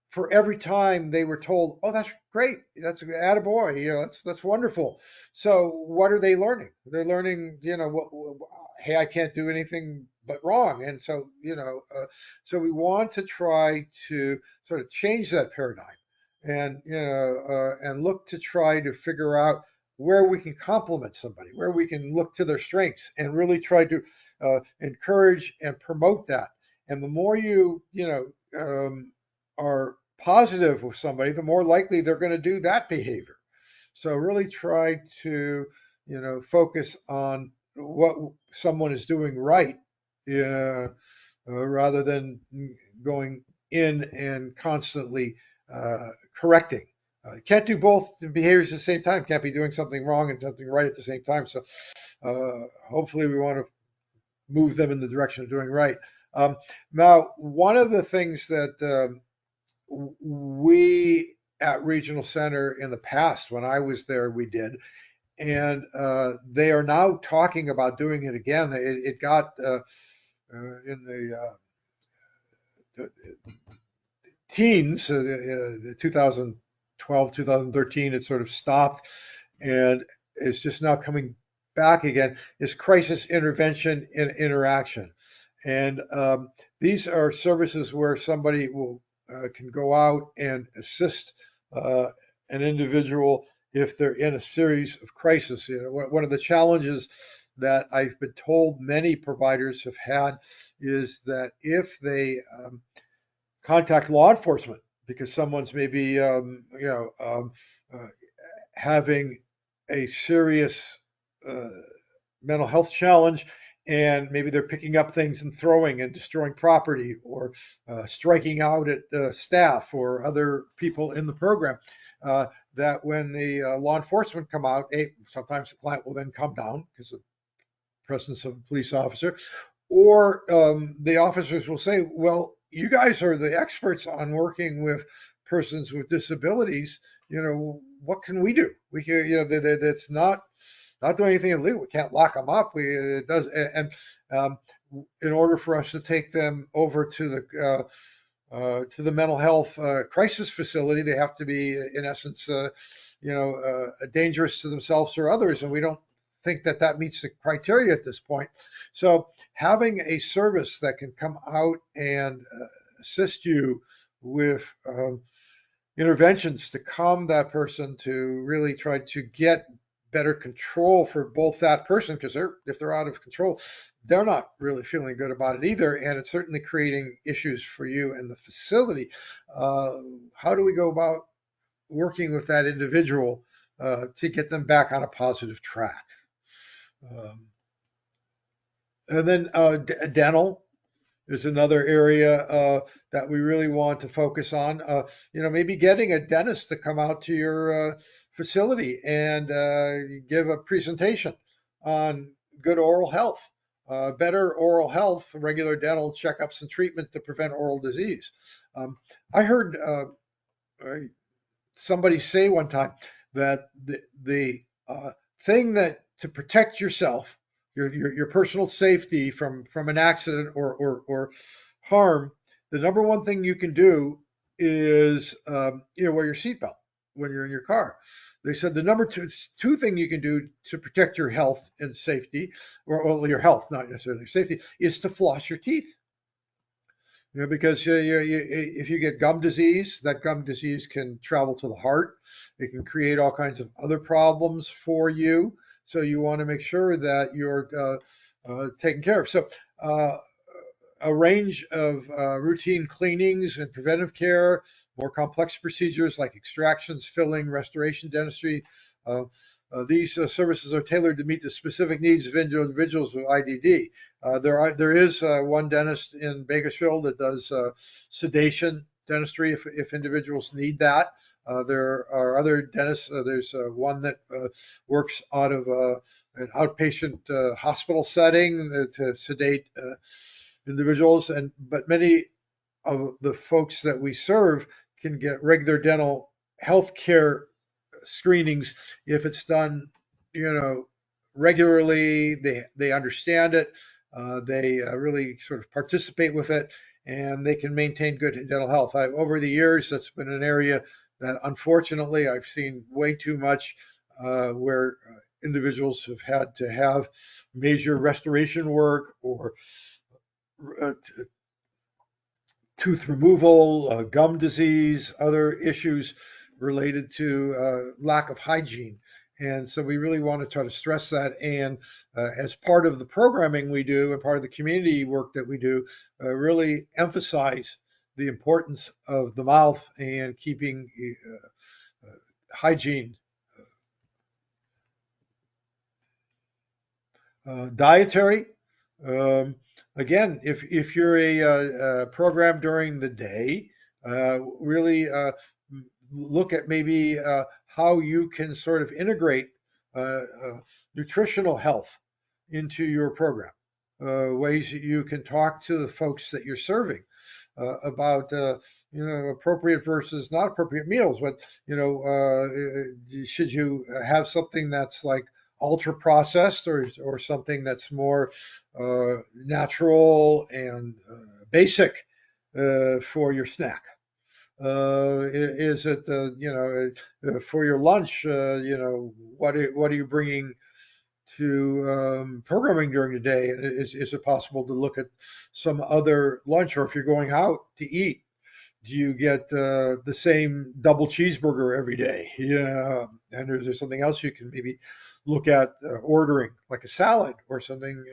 [SPEAKER 2] for every time they were told, "Oh, that's great. That's a attaboy. That's wonderful." So what are they learning? They're learning, hey, I can't do anything but wrong. And so, so we want to try to sort of change that paradigm, and and look to try to figure out where we can complement somebody, where we can look to their strengths, and really try to encourage and promote that. And the more are positive with somebody, the more likely they're going to do that behavior. So really try to, focus on what someone is doing right, rather than going in and constantly correcting. Can't do both behaviors at the same time. Can't be doing something wrong and something right at the same time. So hopefully we want to move them in the direction of doing right. Now, one of the things that we at Regional Center in the past, when I was there, we did, and they are now talking about doing it again. It got in the teens, 2012, 2013, it sort of stopped, and it's just now coming back again, is crisis intervention and interaction. And these are services where somebody can go out and assist an individual if they're in a series of crises. One of the challenges that I've been told many providers have had is that if they contact law enforcement because someone's maybe having a serious uh, mental health challenge, and maybe they're picking up things and throwing and destroying property, or striking out at staff or other people in the program, that when the law enforcement come out, sometimes the client will then come down because of the presence of a police officer, or the officers will say, "Well, you guys are the experts on working with persons with disabilities. What can we do? We can, that's not doing anything illegal. We can't lock them up. It does, and in order for us to take them over to the mental health crisis facility, they have to be, in essence, dangerous to themselves or others, and we don't think that meets the criteria at this point. So having a service that can come out and assist you with interventions to calm that person, to really try to get better control for both that person, because if they're out of control, they're not really feeling good about it either, and it's certainly creating issues for you and the facility. How do we go about working with that individual to get them back on a positive track. Um, and then dental is another area that we really want to focus on. Maybe getting a dentist to come out to your facility and give a presentation on good oral health, better oral health, regular dental checkups and treatment to prevent oral disease. I heard somebody say one time that the thing that to protect yourself, your personal safety from an accident or harm, the number one thing you can do is wear your seatbelt when you're in your car. They said the number two thing you can do to protect your health and safety, or well, your health, not necessarily safety, is to floss your teeth. Because if you get gum disease, that gum disease can travel to the heart. It can create all kinds of other problems for you. So you want to make sure that you're taken care of. So a range of routine cleanings and preventive care, more complex procedures like extractions, filling, restoration dentistry. Uh, these services are tailored to meet the specific needs of individuals with IDD. There is one dentist in Bakersfield that does sedation dentistry if individuals need that. There are other dentists. There's one that works out of an outpatient hospital setting to sedate individuals, but many of the folks that we serve can get regular dental health care screenings if it's done, regularly. They understand it. They really sort of participate with it, and they can maintain good dental health. Over the years, that's been an area that unfortunately I've seen way too much, where individuals have had to have major restoration work or uh, tooth removal, gum disease, other issues related to lack of hygiene. And so we really want to try to stress that. And as part of the programming we do and part of the community work that we do, really emphasize the importance of the mouth and keeping hygiene. Dietary. Um, Again, if you're a program during the day, really look at maybe how you can sort of integrate nutritional health into your program. Ways that you can talk to the folks that you're serving about appropriate versus not appropriate meals. What should you have something that's like ultra processed or something that's more natural and basic for your snack? Is it for your lunch? What are you bringing to programming during the day? Is it possible to look at some other lunch, or if you're going out to eat, do you get the same double cheeseburger every day? Yeah, and is there something else you can maybe look at ordering, like a salad or something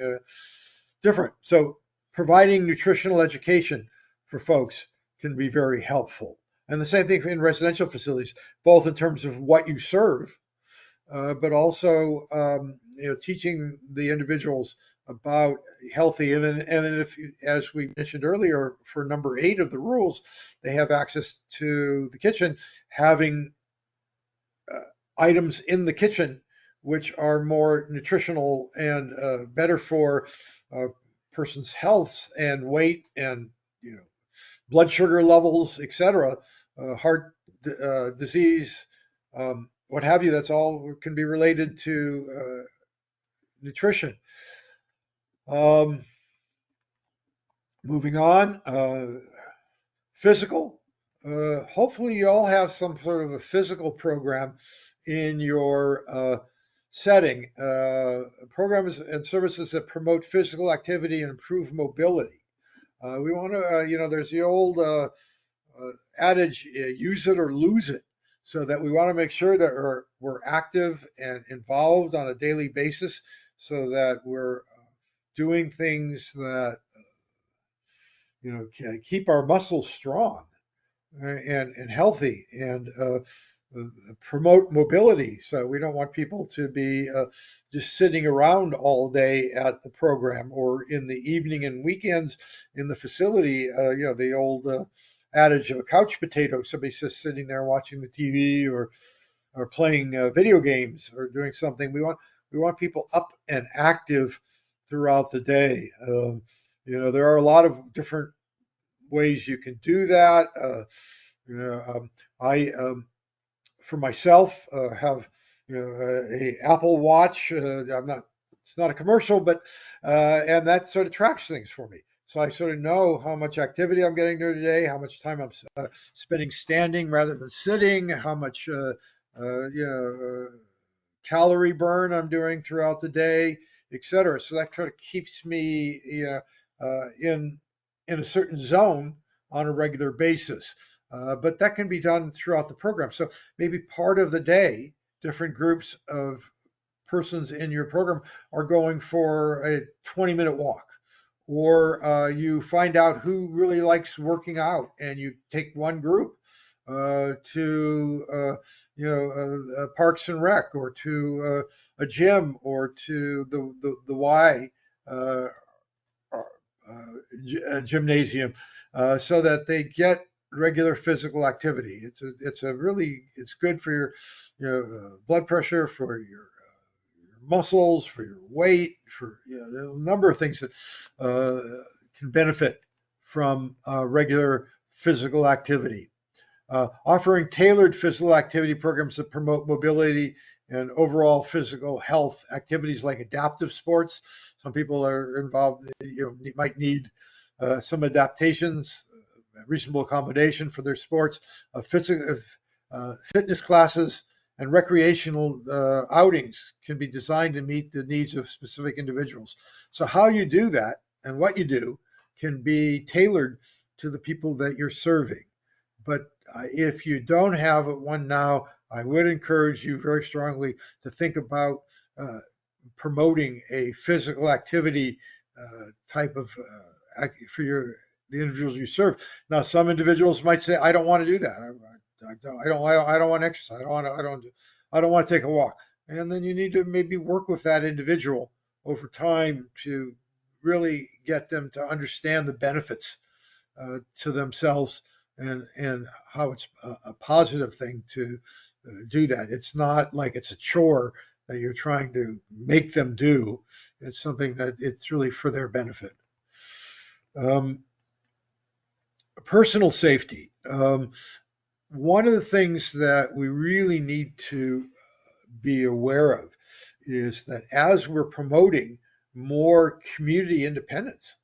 [SPEAKER 2] different? So providing nutritional education for folks can be very helpful. And the same thing in residential facilities, both in terms of what you serve, but also teaching the individuals about healthy. And then if you, as we mentioned earlier, for number 8 of the rules, they have access to the kitchen, having uh, items in the kitchen which are more nutritional and better for a person's health and weight and blood sugar levels, etc., heart disease, what have you. That's all can be related to nutrition. Um, Moving on, physical. Hopefully, you all have some sort of a physical program in your setting. Programs and services that promote physical activity and improve mobility. We want to, there's the old adage, use it or lose it. So that we want to make sure that we're active and involved on a daily basis so that we're doing things that keep our muscles strong and healthy. And promote mobility. So we don't want people to be just sitting around all day at the program or in the evening and weekends in the facility. The old adage of a couch potato, somebody's just sitting there watching the TV or playing video games or doing something. We want people up and active throughout the day. There are a lot of different ways you can do that. I for myself have a Apple Watch. I'm not. It's not a commercial, but and that sort of tracks things for me. So I sort of know how much activity I'm getting through today, how much time I'm spending standing rather than sitting, how much calorie burn I'm doing throughout the day, etc. So that kind of keeps me in a certain zone on a regular basis. But that can be done throughout the program. So maybe part of the day, different groups of persons in your program are going for a 20-minute walk. Or you find out who really likes working out and you take one group to Parks and Rec or to a gym or to the Y uh, gymnasium, so that they get regular physical activity. It's good for your blood pressure, for your muscles, for your weight, for a number of things that uh, can benefit from regular physical activity. Offering tailored physical activity programs that promote mobility and overall physical health. Activities like adaptive sports. Some people are involved, might need some adaptations, reasonable accommodation for their sports. Fitness classes and recreational outings can be designed to meet the needs of specific individuals. So, how you do that and what you do can be tailored to the people that you're serving. But if you don't have one now, I would encourage you very strongly to think about promoting a physical activity type of for the individuals you serve. Now, some individuals might say, "I don't want to do that. I don't want to exercise. I don't want to take a walk." And then you need to maybe work with that individual over time to really get them to understand the benefits to themselves and how it's a positive thing to do that. It's not like it's a chore that you're trying to make them do. It's something that it's really for their benefit. Um, Personal safety. One of the things that we really need to be aware of is that as we're promoting more community independence,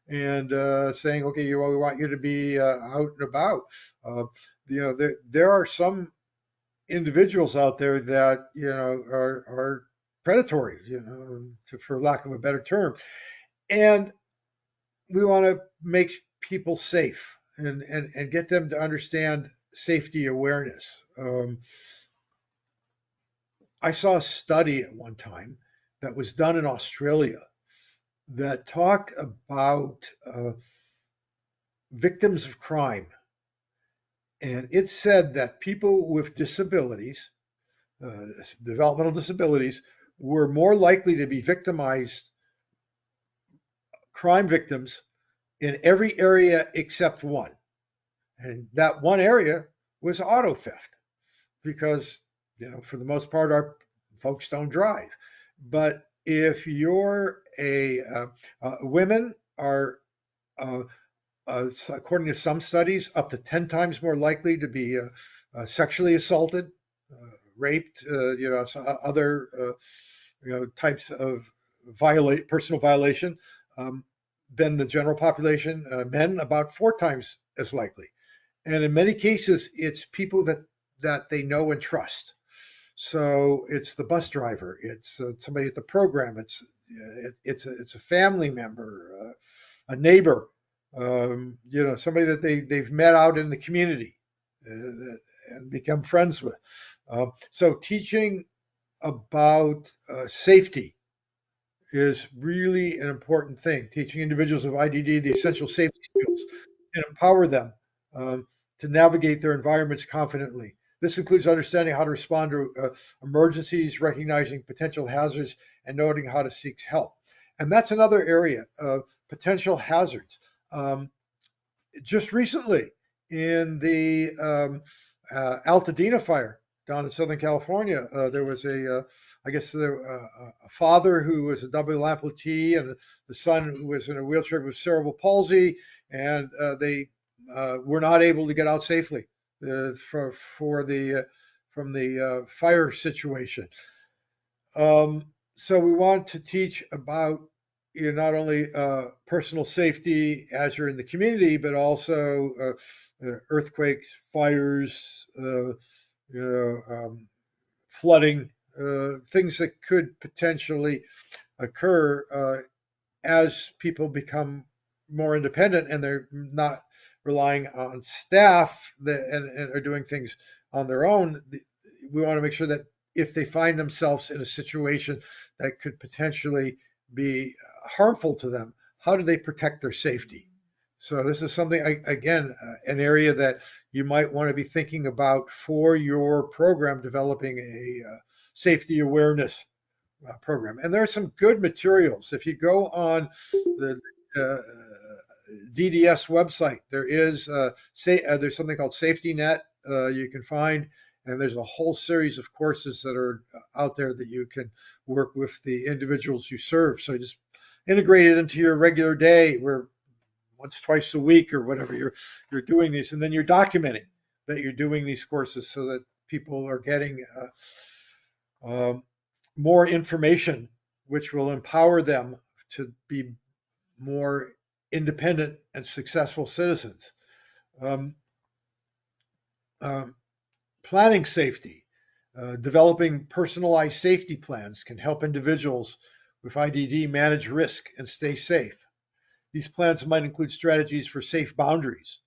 [SPEAKER 2] and saying, okay, we want you to be out and about. There are some individuals out there that are predatory, for lack of a better term, and we want to make people safe and get them to understand safety awareness. I saw a study at one time that was done in Australia that talked about victims of crime. And it said that people with disabilities, developmental disabilities, were more likely to be victimized crime victims in every area except one. And that one area was auto theft because, for the most part, our folks don't drive. But if you're women are uh, according to some studies, up to 10 times more likely to be sexually assaulted, raped, other types of personal violation um, than the general population. Men about 4 times as likely, and in many cases, it's people that they know and trust. So it's the bus driver, it's somebody at the program, it's a family member, a neighbor, somebody that they've met out in the community and become friends with. So teaching about safety is really an important thing. Teaching individuals of IDD the essential safety skills and empower them um, to navigate their environments confidently. This includes understanding how to respond to emergencies, recognizing potential hazards, and noting how to seek help. And that's another area of potential hazards. Just recently, in the Altadena fire down in Southern California, there was a father who was a double amputee, and the son who was in a wheelchair with cerebral palsy, and they were not able to get out safely for the from the fire situation. So we want to teach about not only personal safety as you're in the community, but also earthquakes, fires, flooding, things that could potentially occur as people become more independent and they're not relying on staff and are doing things on their own. We want to make sure that if they find themselves in a situation that could potentially be harmful to them, how do they protect their safety? So this is something, again, an area that you might want to be thinking about for your program, developing a safety awareness program. And there are some good materials. If you go on the DDS website, there's something called Safety Net you can find, and there's a whole series of courses that are out there that you can work with the individuals you serve. So just integrate it into your regular day, where once, twice a week, or whatever you're doing these, and then you're documenting that you're doing these courses so that people are getting more information, which will empower them to be more independent and successful citizens. Um, um, Planning safety, developing personalized safety plans can help individuals with IDD manage risk and stay safe. These plans might include strategies for safe boundaries,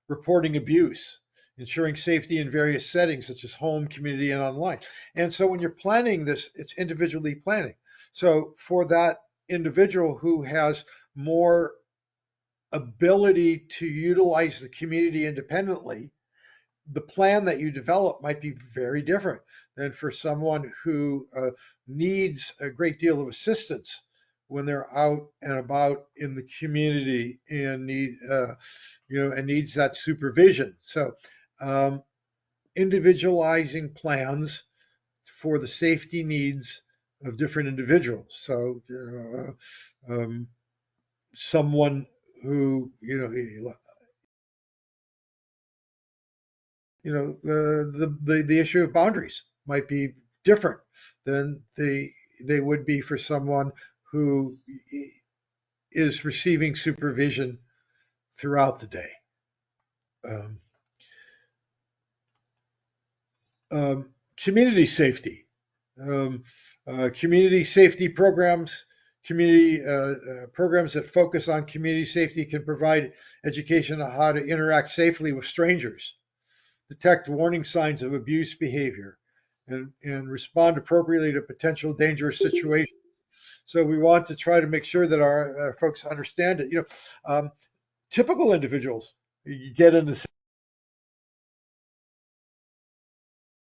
[SPEAKER 2] reporting abuse, ensuring safety in various settings such as home, community, and online. And so when you're planning this, it's individually planning. So for that individual who has more ability to utilize the community independently, the plan that you develop might be very different than for someone who needs a great deal of assistance when they're out and about in the community and needs that supervision. So individualizing plans for the safety needs of different individuals. So someone who the issue of boundaries might be different than they would be for someone who is receiving supervision throughout the day. Um, Community safety, community safety programs. Community programs that focus on community safety can provide education on how to interact safely with strangers, detect warning signs of abuse behavior, and respond appropriately to potential dangerous situations. So we want to try to make sure that our folks understand it. Typical individuals, you get into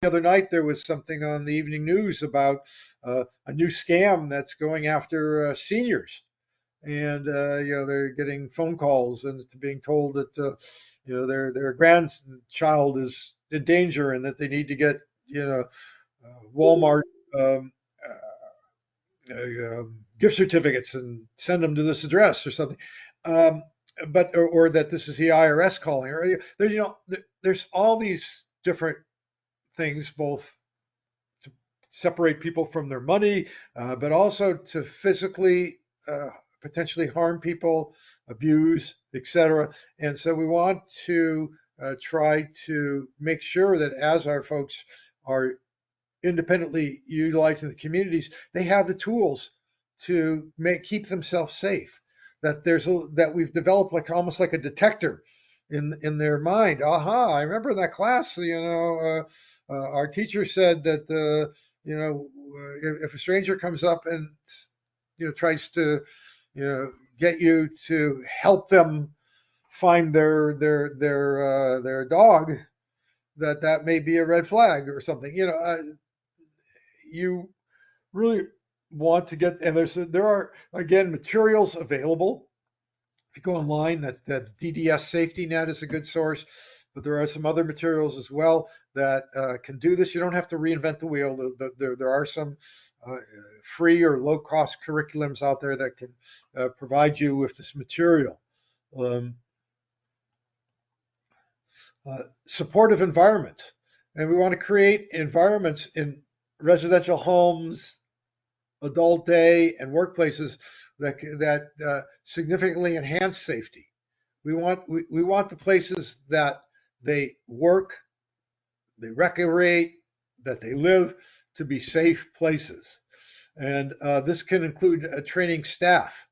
[SPEAKER 2] the other night, there was something on the evening news about a new scam that's going after seniors. And they're getting phone calls and being told that their grandchild is in danger and that they need to get Walmart um, gift certificates and send them to this address or something. Um, or that this is the IRS calling. Or there's all these different things, both to separate people from their money, but also to physically potentially harm people, abuse, etc. And so we want to try to make sure that as our folks are independently utilizing the communities, they have the tools to keep themselves safe. That we've developed like almost like a detector in their mind. Aha! I remember in that class, our teacher said that if a stranger comes up and tries to get you to help them find their dog, that may be a red flag or something. You really want to get, and there are again materials available. If you go online, that DDS Safety Net is a good source, but there are some other materials as well that can do this. You don't have to reinvent the wheel. There are some uh, free or low cost curriculums out there that can provide you with this material. Um, Supportive environments, and we want to create environments in residential homes, adult day, and workplaces that significantly enhance safety. We want the places that they work, they recreate, that they live to be safe places, and this can include training staff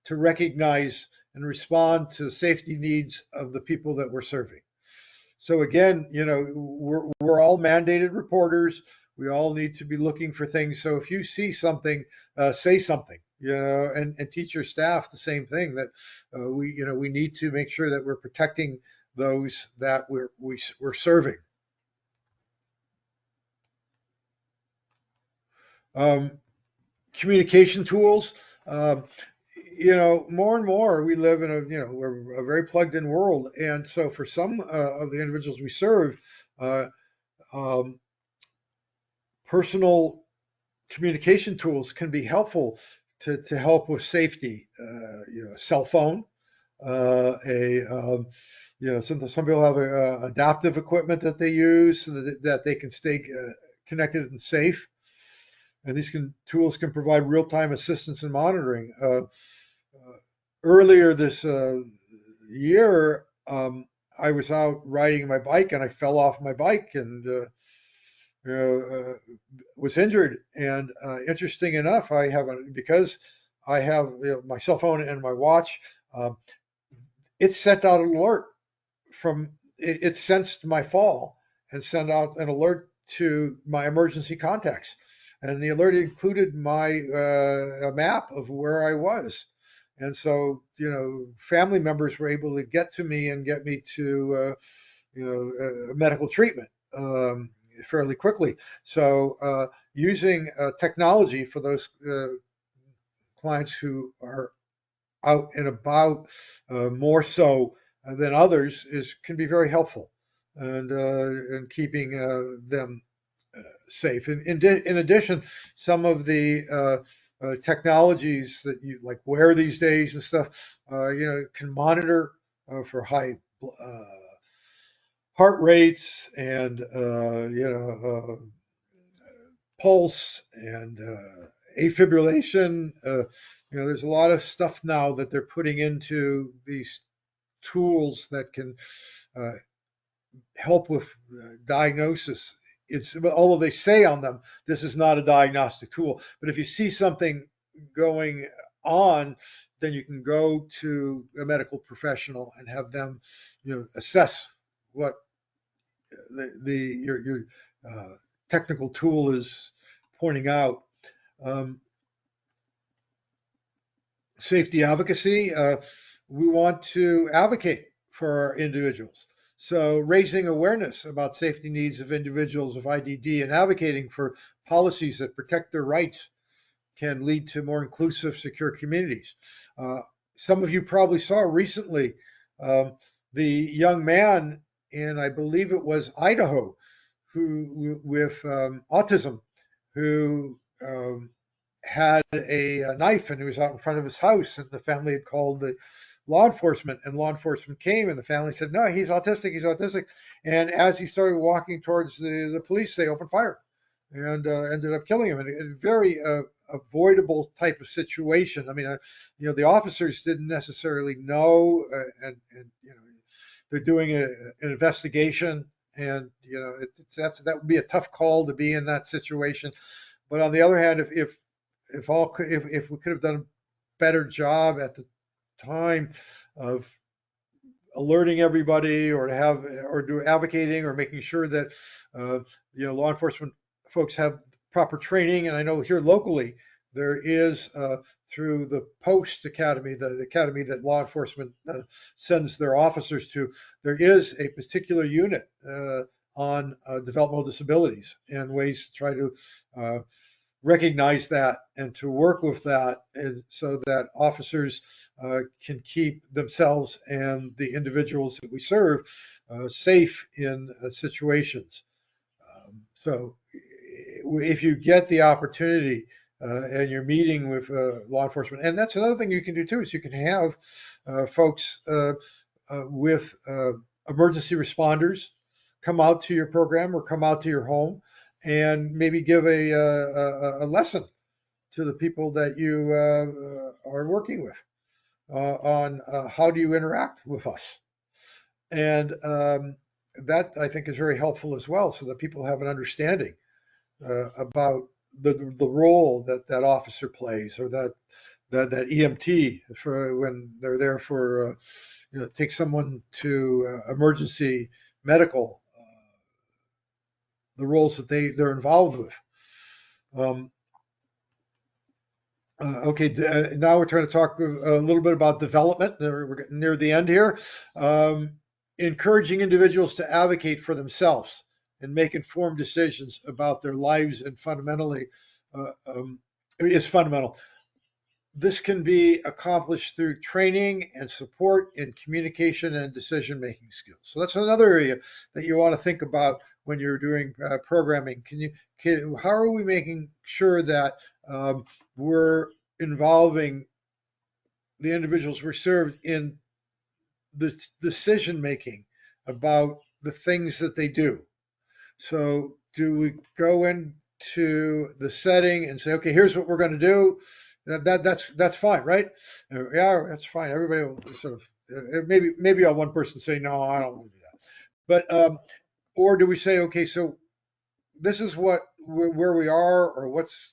[SPEAKER 2] to recognize and respond to safety needs of the people that we're serving. So again, we're all mandated reporters. We all need to be looking for things. So if you see something, say something. And teach your staff the same thing, that we need to make sure that we're protecting those that we're serving. Communication tools. More and more we live in we're a very plugged in world, and so for some of the individuals we serve, uh, um, personal communication tools can be helpful to help with safety. A cell phone, a some people have adaptive equipment that they use so that they can stay connected and safe. And these tools can provide real-time assistance and monitoring. Earlier this year, I was out riding my bike and I fell off my bike and was injured. And interesting enough, because I have my cell phone and my watch. It sent out an alert it sensed my fall and sent out an alert to my emergency contacts. And the alert included my a map of where I was. And so, family members were able to get to me and get me to, medical treatment fairly quickly. So, using technology for those clients who are out and about more so than others can be very helpful, and keeping them safe. In addition, some of the technologies that you like wear these days and stuff, can monitor for high heart rates and pulse and afibrillation. There's a lot of stuff now that they're putting into these tools that can uh, help with diagnosis. Although they say on them this is not a diagnostic tool, but if you see something going on, then you can go to a medical professional and have them, assess what your technical tool is pointing out. Um, Safety advocacy, we want to advocate for our individuals. So raising awareness about safety needs of individuals of IDD and advocating for policies that protect their rights can lead to more inclusive, secure communities. Uh, some of you probably saw recently the young man in, I believe it was Idaho, who with autism, who had a knife, and he was out in front of his house, and the family had called the law enforcement, and law enforcement came, and the family said, no, he's autistic. And as he started walking towards the police, they opened fire and ended up killing him. And a very avoidable type of situation. I mean, the officers didn't necessarily know, and they're doing an investigation, and that would be a tough call to be in that situation. But on the other hand, if we could have done a better job at the time of alerting everybody, or to have or do advocating, or making sure that law enforcement folks have proper training. And I know here locally there is through the Post Academy, the academy that law enforcement sends their officers to, there is a particular unit on developmental disabilities and ways to try to recognize that and to work with that, and so that officers can keep themselves and the individuals that we serve safe in situations. So if you get the opportunity and you're meeting with law enforcement, and that's another thing you can do too, is you can have folks with emergency responders come out to your program or come out to your home and maybe give a lesson to the people that you are working with on how do you interact with us. And that I think is very helpful as well, so that people have an understanding about the role that that officer plays, or that EMT for when they're there for take someone to emergency medical, the roles that they're involved with. Um, okay, now we're trying to talk a little bit about development. We're getting near the end here. Encouraging individuals to advocate for themselves and make informed decisions about their lives, and fundamentally is fundamental. This can be accomplished through training and support in communication and decision-making skills. So that's another area that you want to think about when you're doing programming. How are we making sure that we're involving the individuals we're served in the decision-making about the things that they do? So do we go into the setting and say, okay, here's what we're going to do? That's fine, right? Yeah, that's fine. Everybody will sort of maybe one person say, no, I don't want to do that. But or do we say, okay, so this is where we are, or what's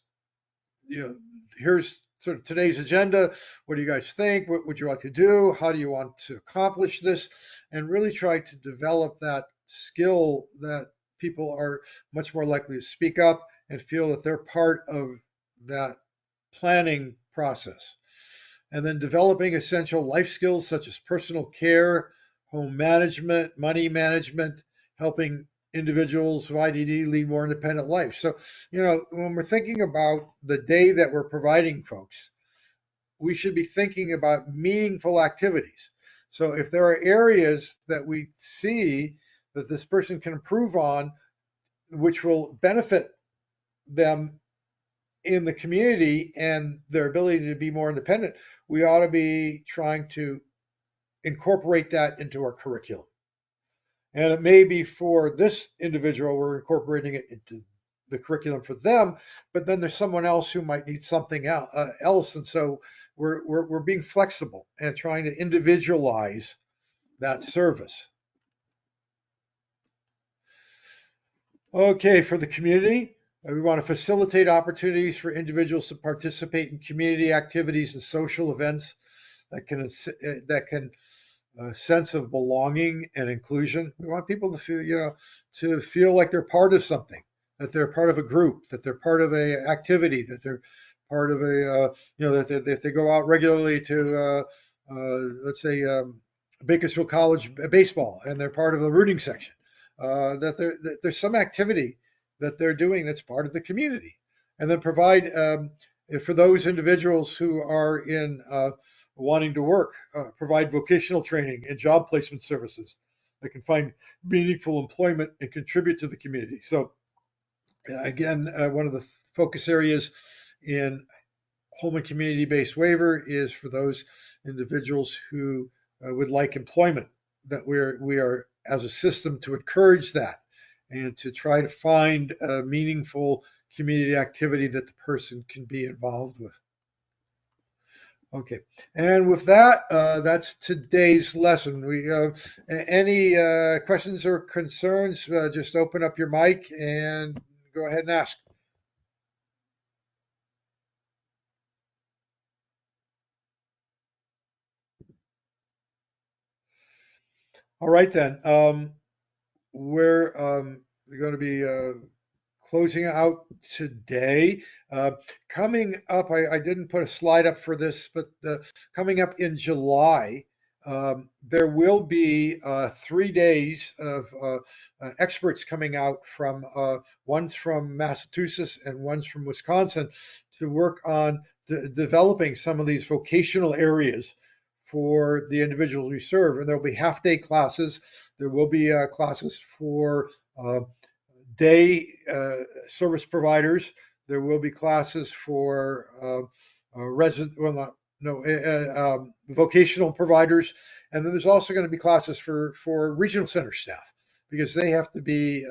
[SPEAKER 2] here's sort of today's agenda. What do you guys think? What would you like to do? How do you want to accomplish this? And really try to develop that skill that people are much more likely to speak up and feel that they're part of that planning process. And then developing essential life skills such as personal care, home management, money management, helping individuals with IDD lead more independent life. So, when we're thinking about the day that we're providing folks, we should be thinking about meaningful activities. So if there are areas that we see that this person can improve on, which will benefit them in the community and their ability to be more independent, we ought to be trying to incorporate that into our curriculum. And it may be for this individual, we're incorporating it into the curriculum for them, but then there's someone else who might need something else. And so we're being flexible and trying to individualize that service. Okay, for the community, we want to facilitate opportunities for individuals to participate in community activities and social events that can sense of belonging and inclusion. We want people to feel like they're part of something, that they're part of a group, that they're part of a activity, that they're part of that they go out regularly to, let's say, Bakersfield College baseball, and they're part of the rooting section. That there's some activity that they're doing that's part of the community, and then provide for those individuals who are in wanting to work, provide vocational training and job placement services that can find meaningful employment and contribute to the community. So again, one of the focus areas in home and community-based waiver is for those individuals who would like employment, that we are as a system to encourage that and to try to find a meaningful community activity that the person can be involved with. Okay, and with that, that's today's lesson. Any questions or concerns? Just open up your mic and go ahead and ask. All right then. We're going to be closing out today. Coming up, I didn't put a slide up for this, but coming up in July, There will be 3 days of experts coming out from one's from Massachusetts and one's from Wisconsin to work on developing some of these vocational areas for the individuals we serve. And there'll be half day classes. There will be classes for day service providers. There will be classes for resident, well, not no, vocational providers, and then there's also going to be classes for regional center staff because they have to be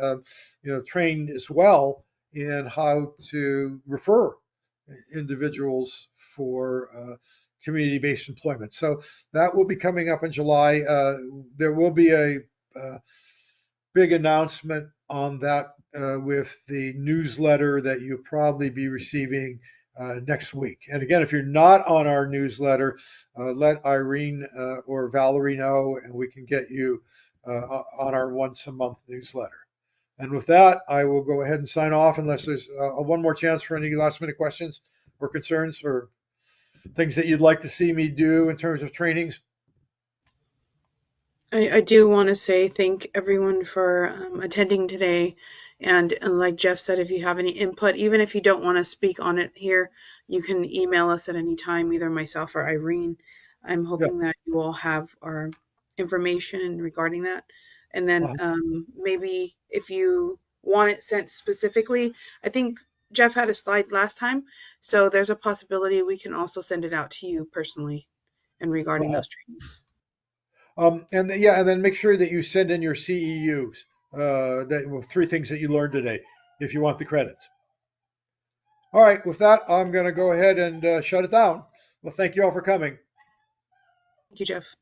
[SPEAKER 2] trained as well in how to refer individuals for community-based employment. So that will be coming up in July. There will be a big announcement on that with the newsletter that you'll probably be receiving next week. And again, if you're not on our newsletter, let Irene or Valerie know, and we can get you on our once a month newsletter. And with that, I will go ahead and sign off unless there's one more chance for any last minute questions or concerns or things that you'd like to see me do in terms of trainings.
[SPEAKER 4] I do want to say thank everyone for attending today. And like Jeff said, if you have any input, even if you don't want to speak on it here, you can email us at any time, either myself or Irene. I'm hoping that you all have our information regarding that. And then maybe if you want it sent specifically, I think Jeff had a slide last time. So there's a possibility we can also send it out to you personally and regarding those trainings.
[SPEAKER 2] And then make sure that you send in your CEUs, that 3 things that you learned today, if you want the credits. All right, with that, I'm going to go ahead and shut it down. Well, thank you all for coming.
[SPEAKER 4] Thank you, Jeff.